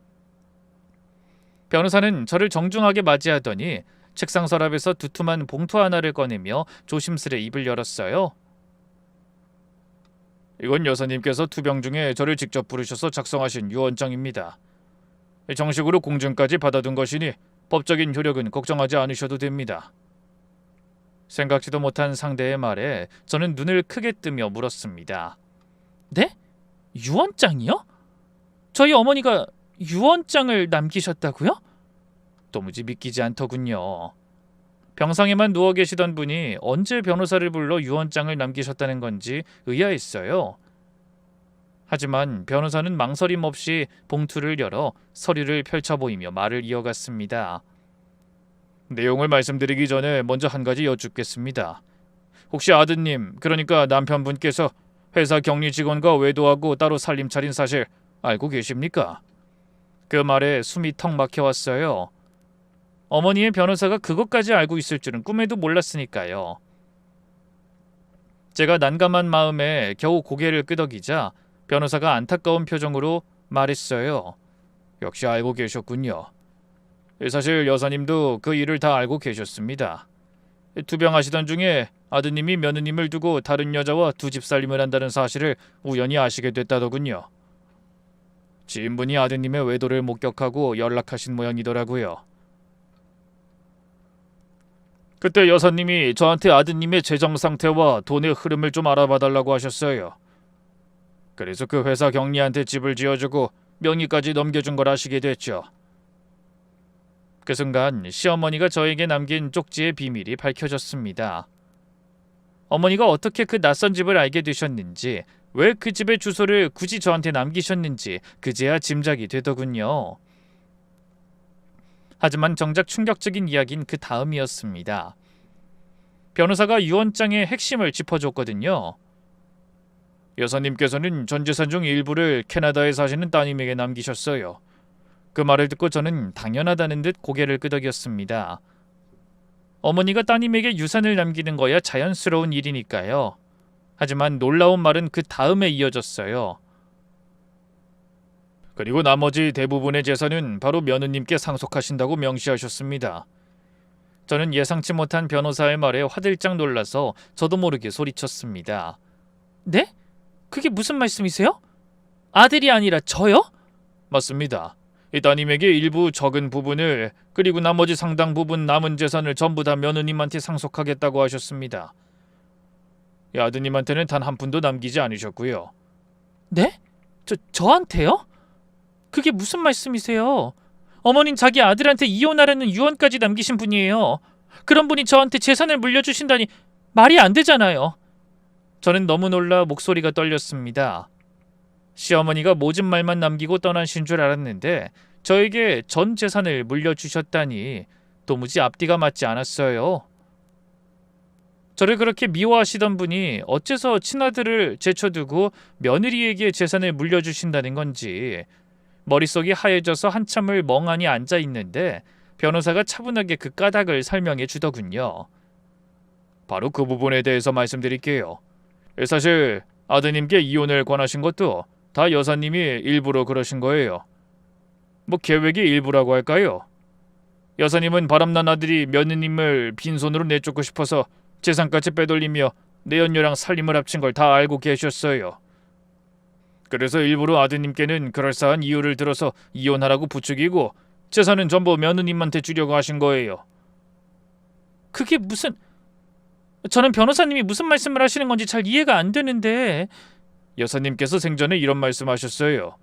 변호사는 저를 정중하게 맞이하더니 책상 서랍에서 두툼한 봉투 하나를 꺼내며 조심스레 입을 열었어요. 이건 여사님께서 투병 중에 저를 직접 부르셔서 작성하신 유언장입니다. 정식으로 공증까지 받아둔 것이니 법적인 효력은 걱정하지 않으셔도 됩니다. 생각지도 못한 상대의 말에 저는 눈을 크게 뜨며 물었습니다.
네? 유언장이요? 저희 어머니가 유언장을 남기셨다고요?
도무지 믿기지 않더군요. 병상에만 누워 계시던 분이 언제 변호사를 불러 유언장을 남기셨다는 건지 의아했어요. 하지만 변호사는 망설임 없이 봉투를 열어 서류를 펼쳐 보이며 말을 이어갔습니다. 내용을 말씀드리기 전에 먼저 한 가지 여쭙겠습니다. 혹시 아드님, 그러니까 남편분께서 회사 격리 직원과 외도하고 따로 살림 차린 사실 알고 계십니까? 그 말에 숨이 턱 막혀왔어요. 어머니의 변호사가 그것까지 알고 있을 줄은 꿈에도 몰랐으니까요. 제가 난감한 마음에 겨우 고개를 끄덕이자 변호사가 안타까운 표정으로 말했어요. 역시 알고 계셨군요. 사실 여사님도 그 일을 다 알고 계셨습니다. 투병하시던 중에 아드님이 며느님을 두고 다른 여자와 두 집 살림을 한다는 사실을 우연히 아시게 됐다더군요. 지인분이 아드님의 외도를 목격하고 연락하신 모양이더라고요. 그때 여사님이 저한테 아드님의 재정 상태와 돈의 흐름을 좀 알아봐달라고 하셨어요. 그래서 그 회사 경리한테 집을 지어주고 명의까지 넘겨준 걸 아시게 됐죠. 그 순간 시어머니가 저에게 남긴 쪽지의 비밀이 밝혀졌습니다. 어머니가 어떻게 그 낯선 집을 알게 되셨는지, 왜 그 집의 주소를 굳이 저한테 남기셨는지 그제야 짐작이 되더군요. 하지만 정작 충격적인 이야기는 그 다음이었습니다. 변호사가 유언장의 핵심을 짚어줬거든요. 여사님께서는 전 재산 중 일부를 캐나다에 사시는 따님에게 남기셨어요. 그 말을 듣고 저는 당연하다는 듯 고개를 끄덕였습니다. 어머니가 따님에게 유산을 남기는 거야 자연스러운 일이니까요. 하지만 놀라운 말은 그 다음에 이어졌어요. 그리고 나머지 대부분의 재산은 바로 며느님께 상속하신다고 명시하셨습니다. 저는 예상치 못한 변호사의 말에 화들짝 놀라서 저도 모르게 소리쳤습니다.
네? 그게 무슨 말씀이세요? 아들이 아니라 저요?
맞습니다. 이 따님에게 일부 적은 부분을 그리고 나머지 상당 부분 남은 재산을 전부 다 며느님한테 상속하겠다고 하셨습니다. 이 아드님한테는 단 한 푼도 남기지 않으셨고요.
네? 저한테요? 그게 무슨 말씀이세요? 어머닌 자기 아들한테 이혼하려는 유언까지 남기신 분이에요. 그런 분이 저한테 재산을 물려주신다니 말이 안 되잖아요.
저는 너무 놀라 목소리가 떨렸습니다. 시어머니가 모진 말만 남기고 떠나신 줄 알았는데 저에게 전 재산을 물려주셨다니 도무지 앞뒤가 맞지 않았어요. 저를 그렇게 미워하시던 분이 어째서 친아들을 제쳐두고 며느리에게 재산을 물려주신다는 건지 머릿속이 하얘져서 한참을 멍하니 앉아 있는데 변호사가 차분하게 그 까닭을 설명해 주더군요. 바로 그 부분에 대해서 말씀드릴게요. 사실 아드님께 이혼을 권하신 것도 다 여사님이 일부러 그러신 거예요. 뭐 계획의 일부라고 할까요? 여사님은 바람난 아들이 며느님을 빈손으로 내쫓고 싶어서 재산까지 빼돌리며 내연녀랑 살림을 합친 걸 다 알고 계셨어요. 그래서 일부러 아드님께는 그럴싸한 이유를 들어서 이혼하라고 부추기고 재산은 전부 며느님한테 주려고 하신 거예요.
그게 무슨... 저는 변호사님이 무슨 말씀을 하시는 건지 잘 이해가 안 되는데...
여사님께서 생전에 이런 말씀하셨어요.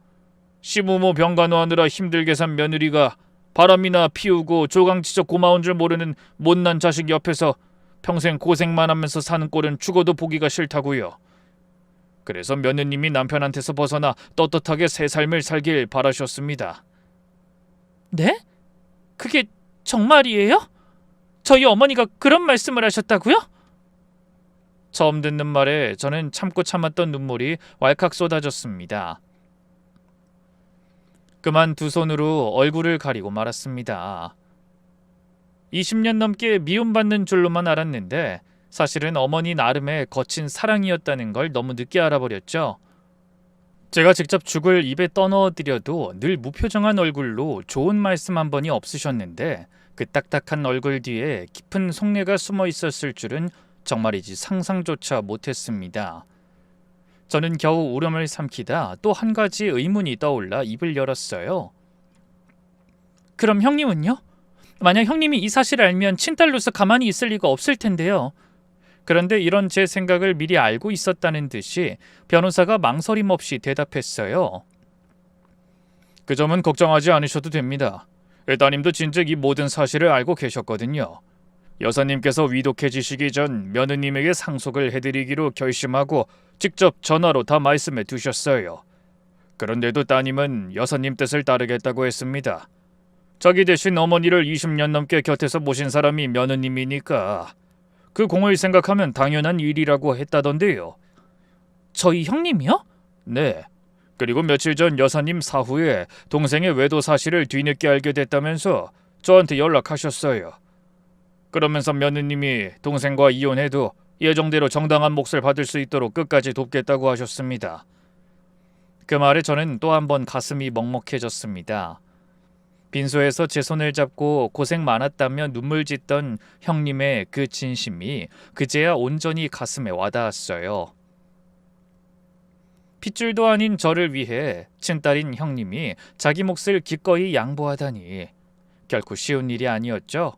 시부모 병간호하느라 힘들게 산 며느리가 바람이나 피우고 조강지적 고마운 줄 모르는 못난 자식 옆에서 평생 고생만 하면서 사는 꼴은 죽어도 보기가 싫다고요. 그래서 며느님이 남편한테서 벗어나 떳떳하게 새 삶을 살길 바라셨습니다.
네? 그게 정말이에요? 저희 어머니가 그런 말씀을 하셨다고요?
처음 듣는 말에 저는 참고 참았던 눈물이 왈칵 쏟아졌습니다. 그만 두 손으로 얼굴을 가리고 말았습니다. 20년 넘게 미움받는 줄로만 알았는데 사실은 어머니 나름의 거친 사랑이었다는 걸 너무 늦게 알아버렸죠. 제가 직접 죽을 입에 떠넣어드려도 늘 무표정한 얼굴로 좋은 말씀 한 번이 없으셨는데 그 딱딱한 얼굴 뒤에 깊은 속내가 숨어 있었을 줄은 정말이지 상상조차 못했습니다. 저는 겨우 울음을 삼키다 또 한 가지 의문이 떠올라 입을 열었어요.
그럼 형님은요? 만약 형님이 이 사실을 알면 친딸로서 가만히 있을 리가 없을 텐데요.
그런데 이런 제 생각을 미리 알고 있었다는 듯이 변호사가 망설임 없이 대답했어요. 그 점은 걱정하지 않으셔도 됩니다. 따님도 진즉 이 모든 사실을 알고 계셨거든요. 여사님께서 위독해지시기 전 며느님에게 상속을 해드리기로 결심하고 직접 전화로 다 말씀해 두셨어요. 그런데도 따님은 여사님 뜻을 따르겠다고 했습니다. 자기 대신 어머니를 20년 넘게 곁에서 모신 사람이 며느님이니까 그 공을 생각하면 당연한 일이라고 했다던데요.
저희 형님이요?
네. 그리고 며칠 전 여사님 사후에 동생의 외도 사실을 뒤늦게 알게 됐다면서 저한테 연락하셨어요. 그러면서 며느님이 동생과 이혼해도 예정대로 정당한 몫을 받을 수 있도록 끝까지 돕겠다고 하셨습니다. 그 말에 저는 또 한 번 가슴이 먹먹해졌습니다. 빈소에서 제 손을 잡고 고생 많았다며 눈물 짓던 형님의 그 진심이 그제야 온전히 가슴에 와닿았어요. 핏줄도 아닌 저를 위해 친딸인 형님이 자기 몫을 기꺼이 양보하다니 결코 쉬운 일이 아니었죠.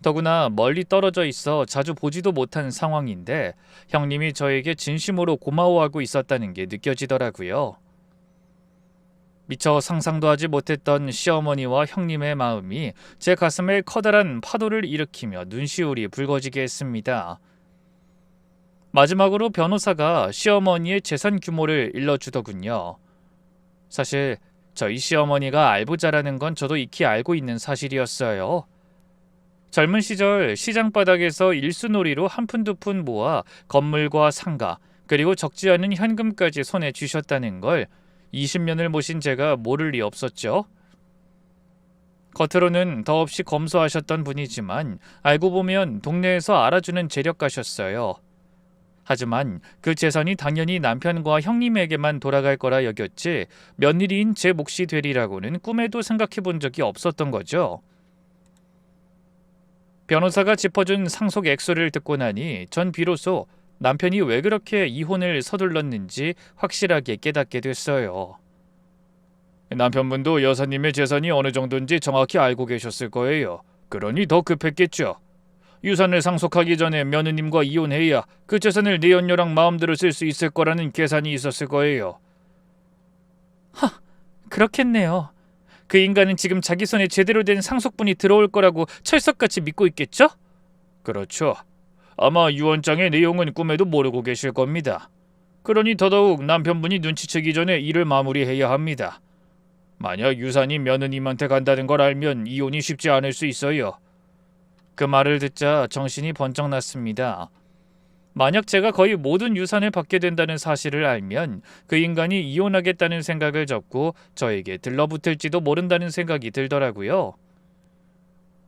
더구나 멀리 떨어져 있어 자주 보지도 못한 상황인데 형님이 저에게 진심으로 고마워하고 있었다는 게 느껴지더라고요. 미처 상상도 하지 못했던 시어머니와 형님의 마음이 제 가슴에 커다란 파도를 일으키며 눈시울이 붉어지게 했습니다. 마지막으로 변호사가 시어머니의 재산 규모를 일러주더군요. 사실 저희 시어머니가 알부자라는 건 저도 익히 알고 있는 사실이었어요. 젊은 시절 시장 바닥에서 일수놀이로 한 푼 두 푼 모아 건물과 상가 그리고 적지 않은 현금까지 손에 쥐셨다는 걸 20년을 모신 제가 모를 리 없었죠. 겉으로는 더없이 검소하셨던 분이지만 알고 보면 동네에서 알아주는 재력가셨어요. 하지만 그 재산이 당연히 남편과 형님에게만 돌아갈 거라 여겼지 며느리인 제 몫이 되리라고는 꿈에도 생각해 본 적이 없었던 거죠. 변호사가 짚어준 상속 액수를 듣고 나니 전 비로소 남편이 왜 그렇게 이혼을 서둘렀는지 확실하게 깨닫게 됐어요. 남편분도 여사님의 재산이 어느 정도인지 정확히 알고 계셨을 거예요. 그러니 더 급했겠죠. 유산을 상속하기 전에 며느님과 이혼해야 그 재산을 내연녀랑 마음대로 쓸 수 있을 거라는 계산이 있었을 거예요.
그렇겠네요. 그 인간은 지금 자기 손에 제대로 된 상속분이 들어올 거라고 철석같이 믿고 있겠죠?
그렇죠. 아마 유언장의 내용은 꿈에도 모르고 계실 겁니다. 그러니 더더욱 남편분이 눈치채기 전에 일을 마무리해야 합니다. 만약 유산이 며느님한테 간다는 걸 알면 이혼이 쉽지 않을 수 있어요. 그 말을 듣자 정신이 번쩍 났습니다. 만약 제가 거의 모든 유산을 받게 된다는 사실을 알면 그 인간이 이혼하겠다는 생각을 접고 저에게 들러붙을지도 모른다는 생각이 들더라고요.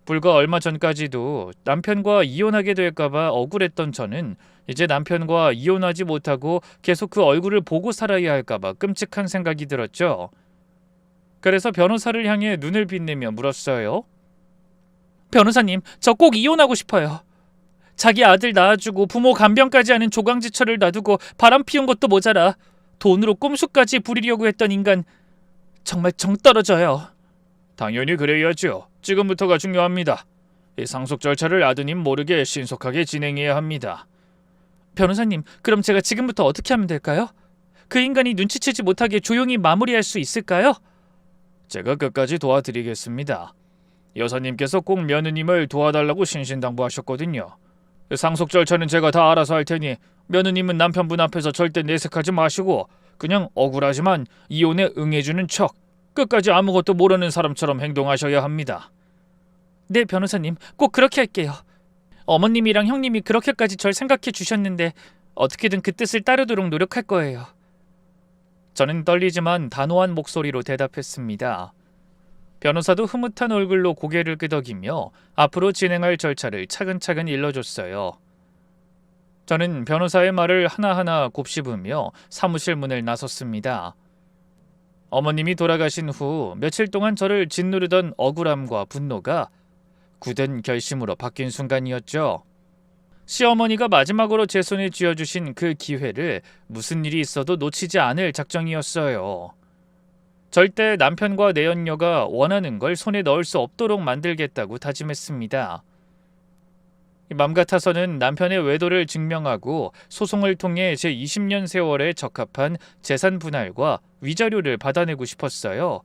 불과 얼마 전까지도 남편과 이혼하게 될까봐 억울했던 저는 이제 남편과 이혼하지 못하고 계속 그 얼굴을 보고 살아야 할까봐 끔찍한 생각이 들었죠. 그래서 변호사를 향해 눈을 빛내며 물었어요.
변호사님, 저 꼭 이혼하고 싶어요. 자기 아들 낳아주고 부모 간병까지 하는 조강지처를 놔두고 바람 피운 것도 모자라 돈으로 꼼수까지 부리려고 했던 인간 정말 정 떨어져요.
당연히 그래야죠. 지금부터가 중요합니다. 이 상속 절차를 아드님 모르게 신속하게 진행해야 합니다.
변호사님, 그럼 제가 지금부터 어떻게 하면 될까요? 그 인간이 눈치채지 못하게 조용히 마무리할 수 있을까요?
제가 끝까지 도와드리겠습니다. 여사님께서 꼭 며느님을 도와달라고 신신당부하셨거든요. 상속 절차는 제가 다 알아서 할 테니 며느님은 남편분 앞에서 절대 내색하지 마시고 그냥 억울하지만 이혼에 응해주는 척 끝까지 아무것도 모르는 사람처럼 행동하셔야 합니다.
네, 변호사님, 꼭 그렇게 할게요. 어머님이랑 형님이 그렇게까지 절 생각해 주셨는데 어떻게든 그 뜻을 따르도록 노력할 거예요.
저는 떨리지만 단호한 목소리로 대답했습니다. 변호사도 흐뭇한 얼굴로 고개를 끄덕이며 앞으로 진행할 절차를 차근차근 일러줬어요. 저는 변호사의 말을 하나하나 곱씹으며 사무실 문을 나섰습니다. 어머님이 돌아가신 후 며칠 동안 저를 짓누르던 억울함과 분노가 굳은 결심으로 바뀐 순간이었죠. 시어머니가 마지막으로 제 손에 쥐어주신 그 기회를 무슨 일이 있어도 놓치지 않을 작정이었어요. 절대 남편과 내연녀가 원하는 걸 손에 넣을 수 없도록 만들겠다고 다짐했습니다. 맘 같아서는 남편의 외도를 증명하고 소송을 통해 제 20년 세월에 적합한 재산 분할과 위자료를 받아내고 싶었어요.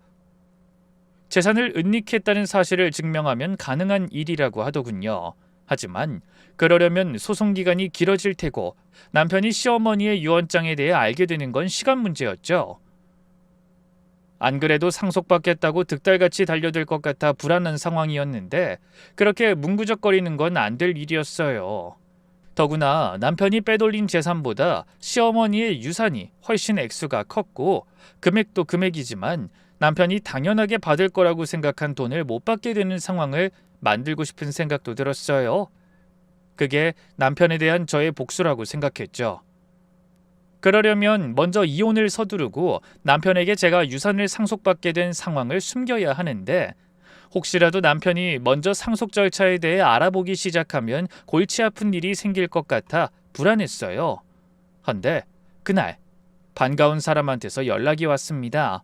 재산을 은닉했다는 사실을 증명하면 가능한 일이라고 하더군요. 하지만 그러려면 소송 기간이 길어질 테고 남편이 시어머니의 유언장에 대해 알게 되는 건 시간 문제였죠. 안 그래도 상속받겠다고 득달같이 달려들 것 같아 불안한 상황이었는데 그렇게 문구적거리는 건 안 될 일이었어요. 더구나 남편이 빼돌린 재산보다 시어머니의 유산이 훨씬 액수가 컸고 금액도 금액이지만 남편이 당연하게 받을 거라고 생각한 돈을 못 받게 되는 상황을 만들고 싶은 생각도 들었어요. 그게 남편에 대한 저의 복수라고 생각했죠. 그러려면 먼저 이혼을 서두르고 남편에게 제가 유산을 상속받게 된 상황을 숨겨야 하는데 혹시라도 남편이 먼저 상속 절차에 대해 알아보기 시작하면 골치 아픈 일이 생길 것 같아 불안했어요. 헌데 그날 반가운 사람한테서 연락이 왔습니다.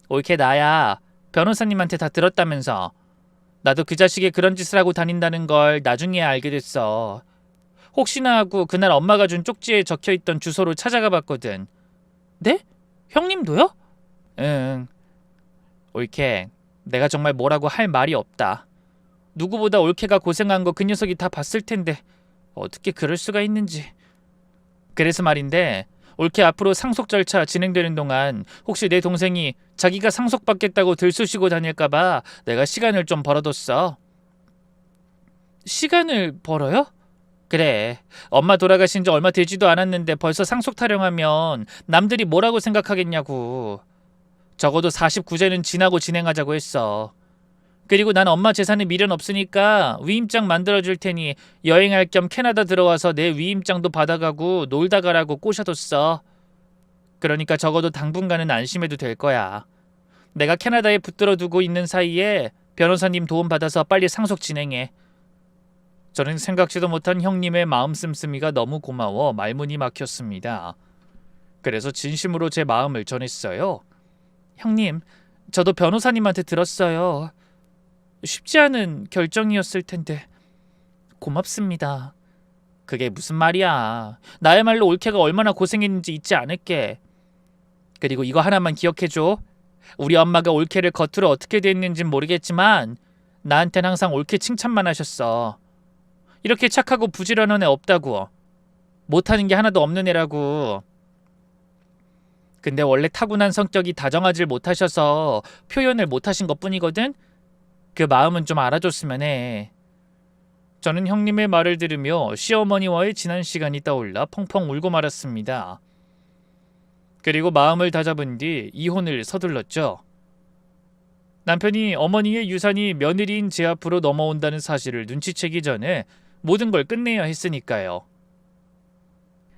옳게 나야. 변호사님한테 다 들었다면서. 나도 그 자식이 그런 짓을 하고 다닌다는 걸 나중에 알게 됐어. 혹시나 하고 그날 엄마가 준 쪽지에 적혀있던 주소로 찾아가 봤거든. 네? 형님도요? 응. 올케, 내가 정말 뭐라고 할 말이 없다. 누구보다 올케가 고생한 거 그 녀석이 다 봤을 텐데 어떻게 그럴 수가 있는지. 그래서 말인데 올케 앞으로 상속 절차 진행되는 동안 혹시 내 동생이 자기가 상속받겠다고 들쑤시고 다닐까봐 내가 시간을 좀 벌어뒀어. 시간을 벌어요? 그래. 엄마 돌아가신 지 얼마 되지도 않았는데 벌써 상속 타령하면 남들이 뭐라고 생각하겠냐고. 적어도 49제는 지나고 진행하자고 했어. 그리고 난 엄마 재산에 미련 없으니까 위임장 만들어줄 테니 여행할 겸 캐나다 들어와서 내 위임장도 받아가고 놀다 가라고 꼬셔뒀어. 그러니까 적어도 당분간은 안심해도 될 거야. 내가 캐나다에 붙들어 두고 있는 사이에
변호사님 도움 받아서 빨리 상속 진행해. 저는 생각지도 못한 형님의 마음 씀씀이가 너무 고마워 말문이 막혔습니다. 그래서 진심으로 제 마음을 전했어요. 형님, 저도 변호사님한테 들었어요. 쉽지 않은 결정이었을 텐데 고맙습니다. 그게 무슨 말이야. 나야말로 올케가 얼마나 고생했는지 잊지 않을게. 그리고 이거 하나만 기억해줘. 우리 엄마가 올케를 겉으로 어떻게 됐는진 모르겠지만 나한텐 항상 올케 칭찬만 하셨어. 이렇게 착하고 부지런한 애 없다고. 못하는 게 하나도 없는 애라고. 근데 원래 타고난 성격이 다정하질 못하셔서 표현을 못하신 것뿐이거든. 그 마음은 좀 알아줬으면 해. 저는 형님의 말을 들으며 시어머니와의 지난 시간이 떠올라 펑펑 울고 말았습니다. 그리고 마음을 다잡은 뒤 이혼을 서둘렀죠. 남편이 어머니의 유산이 며느리인 제 앞으로 넘어온다는 사실을 눈치채기 전에 모든 걸 끝내야 했으니까요.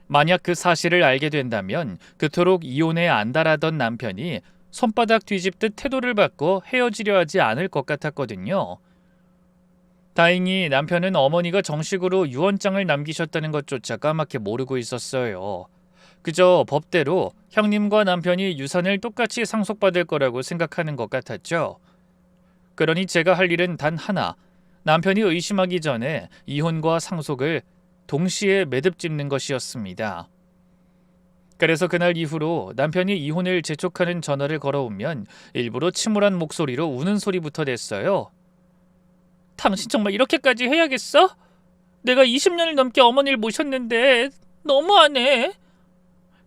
만약 그 사실을 알게 된다면 그토록 이혼에 안달하던 남편이 손바닥 뒤집듯 태도를 바꿔 헤어지려 하지 않을 것 같았거든요. 다행히 남편은 어머니가 정식으로 유언장을 남기셨다는 것조차 까맣게 모르고 있었어요. 그저 법대로 형님과 남편이 유산을 똑같이 상속받을 거라고 생각하는 것 같았죠. 그러니 제가 할 일은 단 하나, 남편이 의심하기 전에 이혼과 상속을 동시에 매듭 짓는 것이었습니다. 그래서 그날 이후로 남편이 이혼을 재촉하는 전화를 걸어오면 일부러 침울한 목소리로 우는 소리부터 냈어요. 당신 정말 이렇게까지 해야겠어? 내가 20년을 넘게 어머니를 모셨는데 너무하네.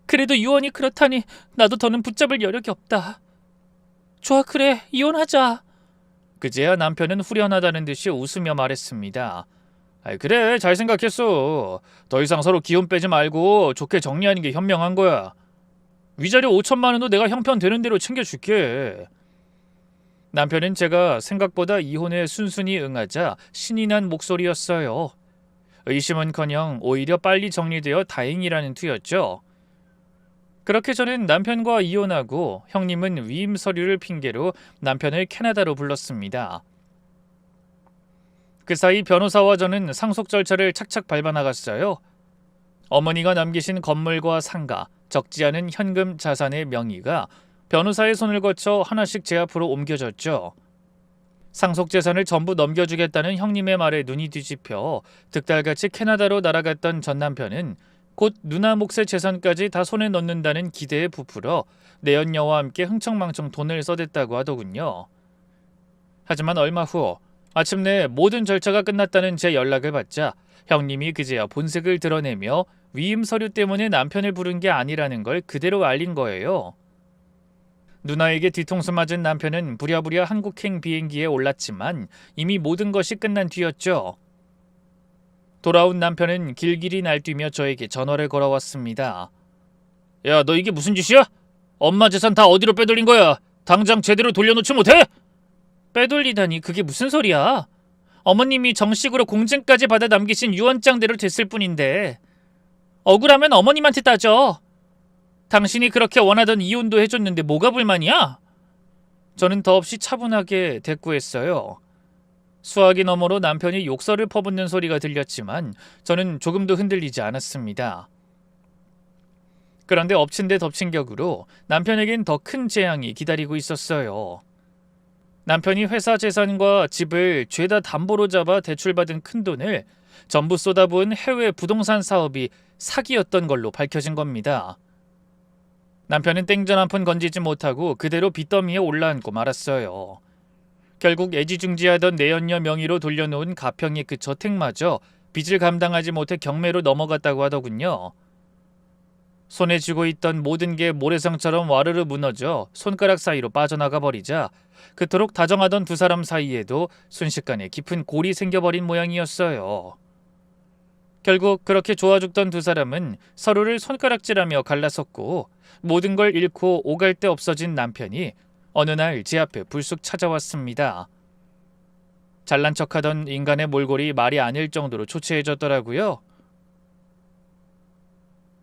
그래도 유언이 그렇다니 나도 더는 붙잡을 여력이 없다. 좋아, 그래, 이혼하자. 그제야 남편은 후련하다는 듯이 웃으며 말했습니다. 그래, 잘 생각했어. 더 이상 서로 기운 빼지 말고 좋게 정리하는 게 현명한 거야. 위자료 5천만 원도 내가 형편 되는 대로 챙겨줄게. 남편은 제가 생각보다 이혼에 순순히 응하자 신이 난 목소리였어요. 의심은커녕 오히려 빨리 정리되어 다행이라는 투였죠. 그렇게 저는 남편과 이혼하고 형님은 위임 서류를 핑계로 남편을 캐나다로 불렀습니다. 그 사이 변호사와 저는 상속 절차를 착착 밟아나갔어요. 어머니가 남기신 건물과 상가, 적지 않은 현금 자산의 명의가 변호사의 손을 거쳐 하나씩 제 앞으로 옮겨졌죠. 상속 재산을 전부 넘겨주겠다는 형님의 말에 눈이 뒤집혀 득달같이 캐나다로 날아갔던 전 남편은 곧 누나 몫의 재산까지 다 손에 넣는다는 기대에 부풀어 내연녀와 함께 흥청망청 돈을 써댔다고 하더군요. 하지만 얼마 후 마침내 모든 절차가 끝났다는 제 연락을 받자 형님이 그제야 본색을 드러내며 위임 서류 때문에 남편을 부른 게 아니라는 걸 그대로 알린 거예요. 누나에게 뒤통수 맞은 남편은 부랴부랴 한국행 비행기에 올랐지만 이미 모든 것이 끝난 뒤였죠. 돌아온 남편은 길길이 날뛰며 저에게 전화를 걸어왔습니다. 야, 너 이게 무슨 짓이야? 엄마 재산 다 어디로 빼돌린 거야? 당장 제대로 돌려놓지 못해? 빼돌리다니 그게 무슨 소리야? 어머님이 정식으로 공증까지 받아 남기신 유언장대로 됐을 뿐인데. 억울하면 어머님한테 따져. 당신이 그렇게 원하던 이혼도 해줬는데 뭐가 불만이야? 저는 더없이 차분하게 대꾸했어요. 수화기 너머로 남편이 욕설을 퍼붓는 소리가 들렸지만 저는 조금도 흔들리지 않았습니다. 그런데 엎친 데 덮친 격으로 남편에겐 더 큰 재앙이 기다리고 있었어요. 남편이 회사 재산과 집을 죄다 담보로 잡아 대출받은 큰돈을 전부 쏟아부은 해외 부동산 사업이 사기였던 걸로 밝혀진 겁니다. 남편은 땡전 한 푼 건지지 못하고 그대로 빚더미에 올라앉고 말았어요. 결국 애지중지하던 내연녀 명의로 돌려놓은 가평의 그 저택마저 빚을 감당하지 못해 경매로 넘어갔다고 하더군요. 손에 쥐고 있던 모든 게 모래성처럼 와르르 무너져 손가락 사이로 빠져나가 버리자 그토록 다정하던 두 사람 사이에도 순식간에 깊은 골이 생겨버린 모양이었어요. 결국 그렇게 좋아 죽던 두 사람은 서로를 손가락질하며 갈라섰고 모든 걸 잃고 오갈 데 없어진 남편이 어느 날 제 앞에 불쑥 찾아왔습니다. 잘난 척하던 인간의 몰골이 말이 아닐 정도로 초췌해졌더라고요.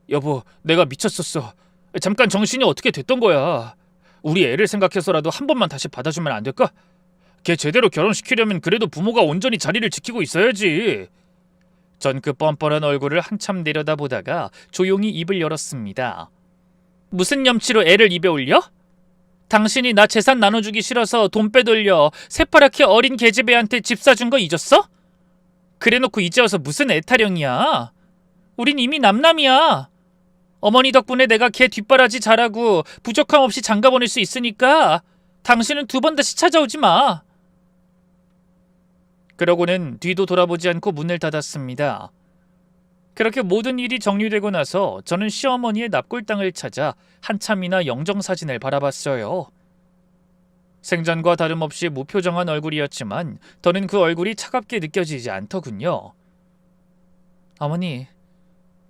여보, 내가 미쳤었어. 잠깐 정신이 어떻게 됐던 거야. 우리 애를 생각해서라도 한 번만 다시 받아주면 안 될까? 걔 제대로 결혼시키려면 그래도 부모가 온전히 자리를 지키고 있어야지. 전 그 뻔뻔한 얼굴을 한참 내려다보다가 조용히 입을 열었습니다.
무슨 염치로 애를 입에 올려? 당신이 나 재산 나눠주기 싫어서 돈 빼돌려 새파랗게 어린 계집애한테 집 사준 거 잊었어? 그래놓고 이제 와서 무슨 애타령이야. 우린 이미 남남이야. 어머니 덕분에 내가 걔 뒷바라지 잘하고 부족함 없이 장가 보낼 수 있으니까 당신은 2번 다시 찾아오지 마.
그러고는 뒤도 돌아보지 않고 문을 닫았습니다. 그렇게 모든 일이 정리되고 나서 저는 시어머니의 납골당을 찾아 한참이나 영정사진을 바라봤어요. 생전과 다름없이 무표정한 얼굴이었지만 더는 그 얼굴이 차갑게 느껴지지 않더군요.
어머니,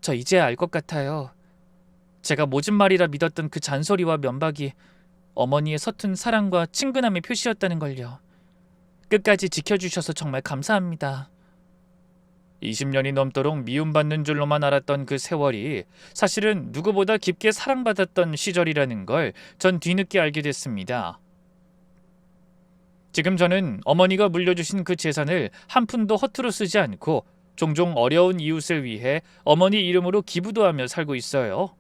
저 이제 알 것 같아요. 제가 모진 말이라 믿었던 그 잔소리와 면박이 어머니의 서툰 사랑과 친근함의 표시였다는 걸요. 끝까지 지켜주셔서 정말 감사합니다.
20년이 넘도록 미움받는 줄로만 알았던 그 세월이 사실은 누구보다 깊게 사랑받았던 시절이라는 걸 전 뒤늦게 알게 됐습니다. 지금 저는 어머니가 물려주신 그 재산을 한 푼도 허투루 쓰지 않고 종종 어려운 이웃을 위해 어머니 이름으로 기부도 하며 살고 있어요.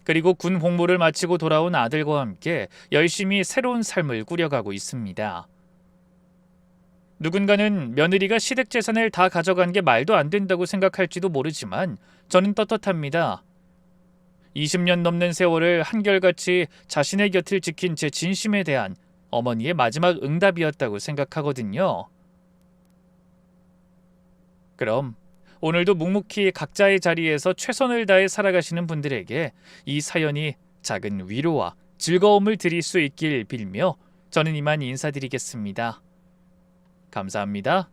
그리고 군 복무를 마치고 돌아온 아들과 함께 열심히 새로운 삶을 꾸려가고 있습니다. 누군가는 며느리가 시댁 재산을 다 가져간 게 말도 안 된다고 생각할지도 모르지만 저는 떳떳합니다. 20년 넘는 세월을 한결같이 자신의 곁을 지킨 제 진심에 대한 어머니의 마지막 응답이었다고 생각하거든요. 그럼 오늘도 묵묵히 각자의 자리에서 최선을 다해 살아가시는 분들에게 이 사연이 작은 위로와 즐거움을 드릴 수 있길 빌며 저는 이만 인사드리겠습니다. 감사합니다.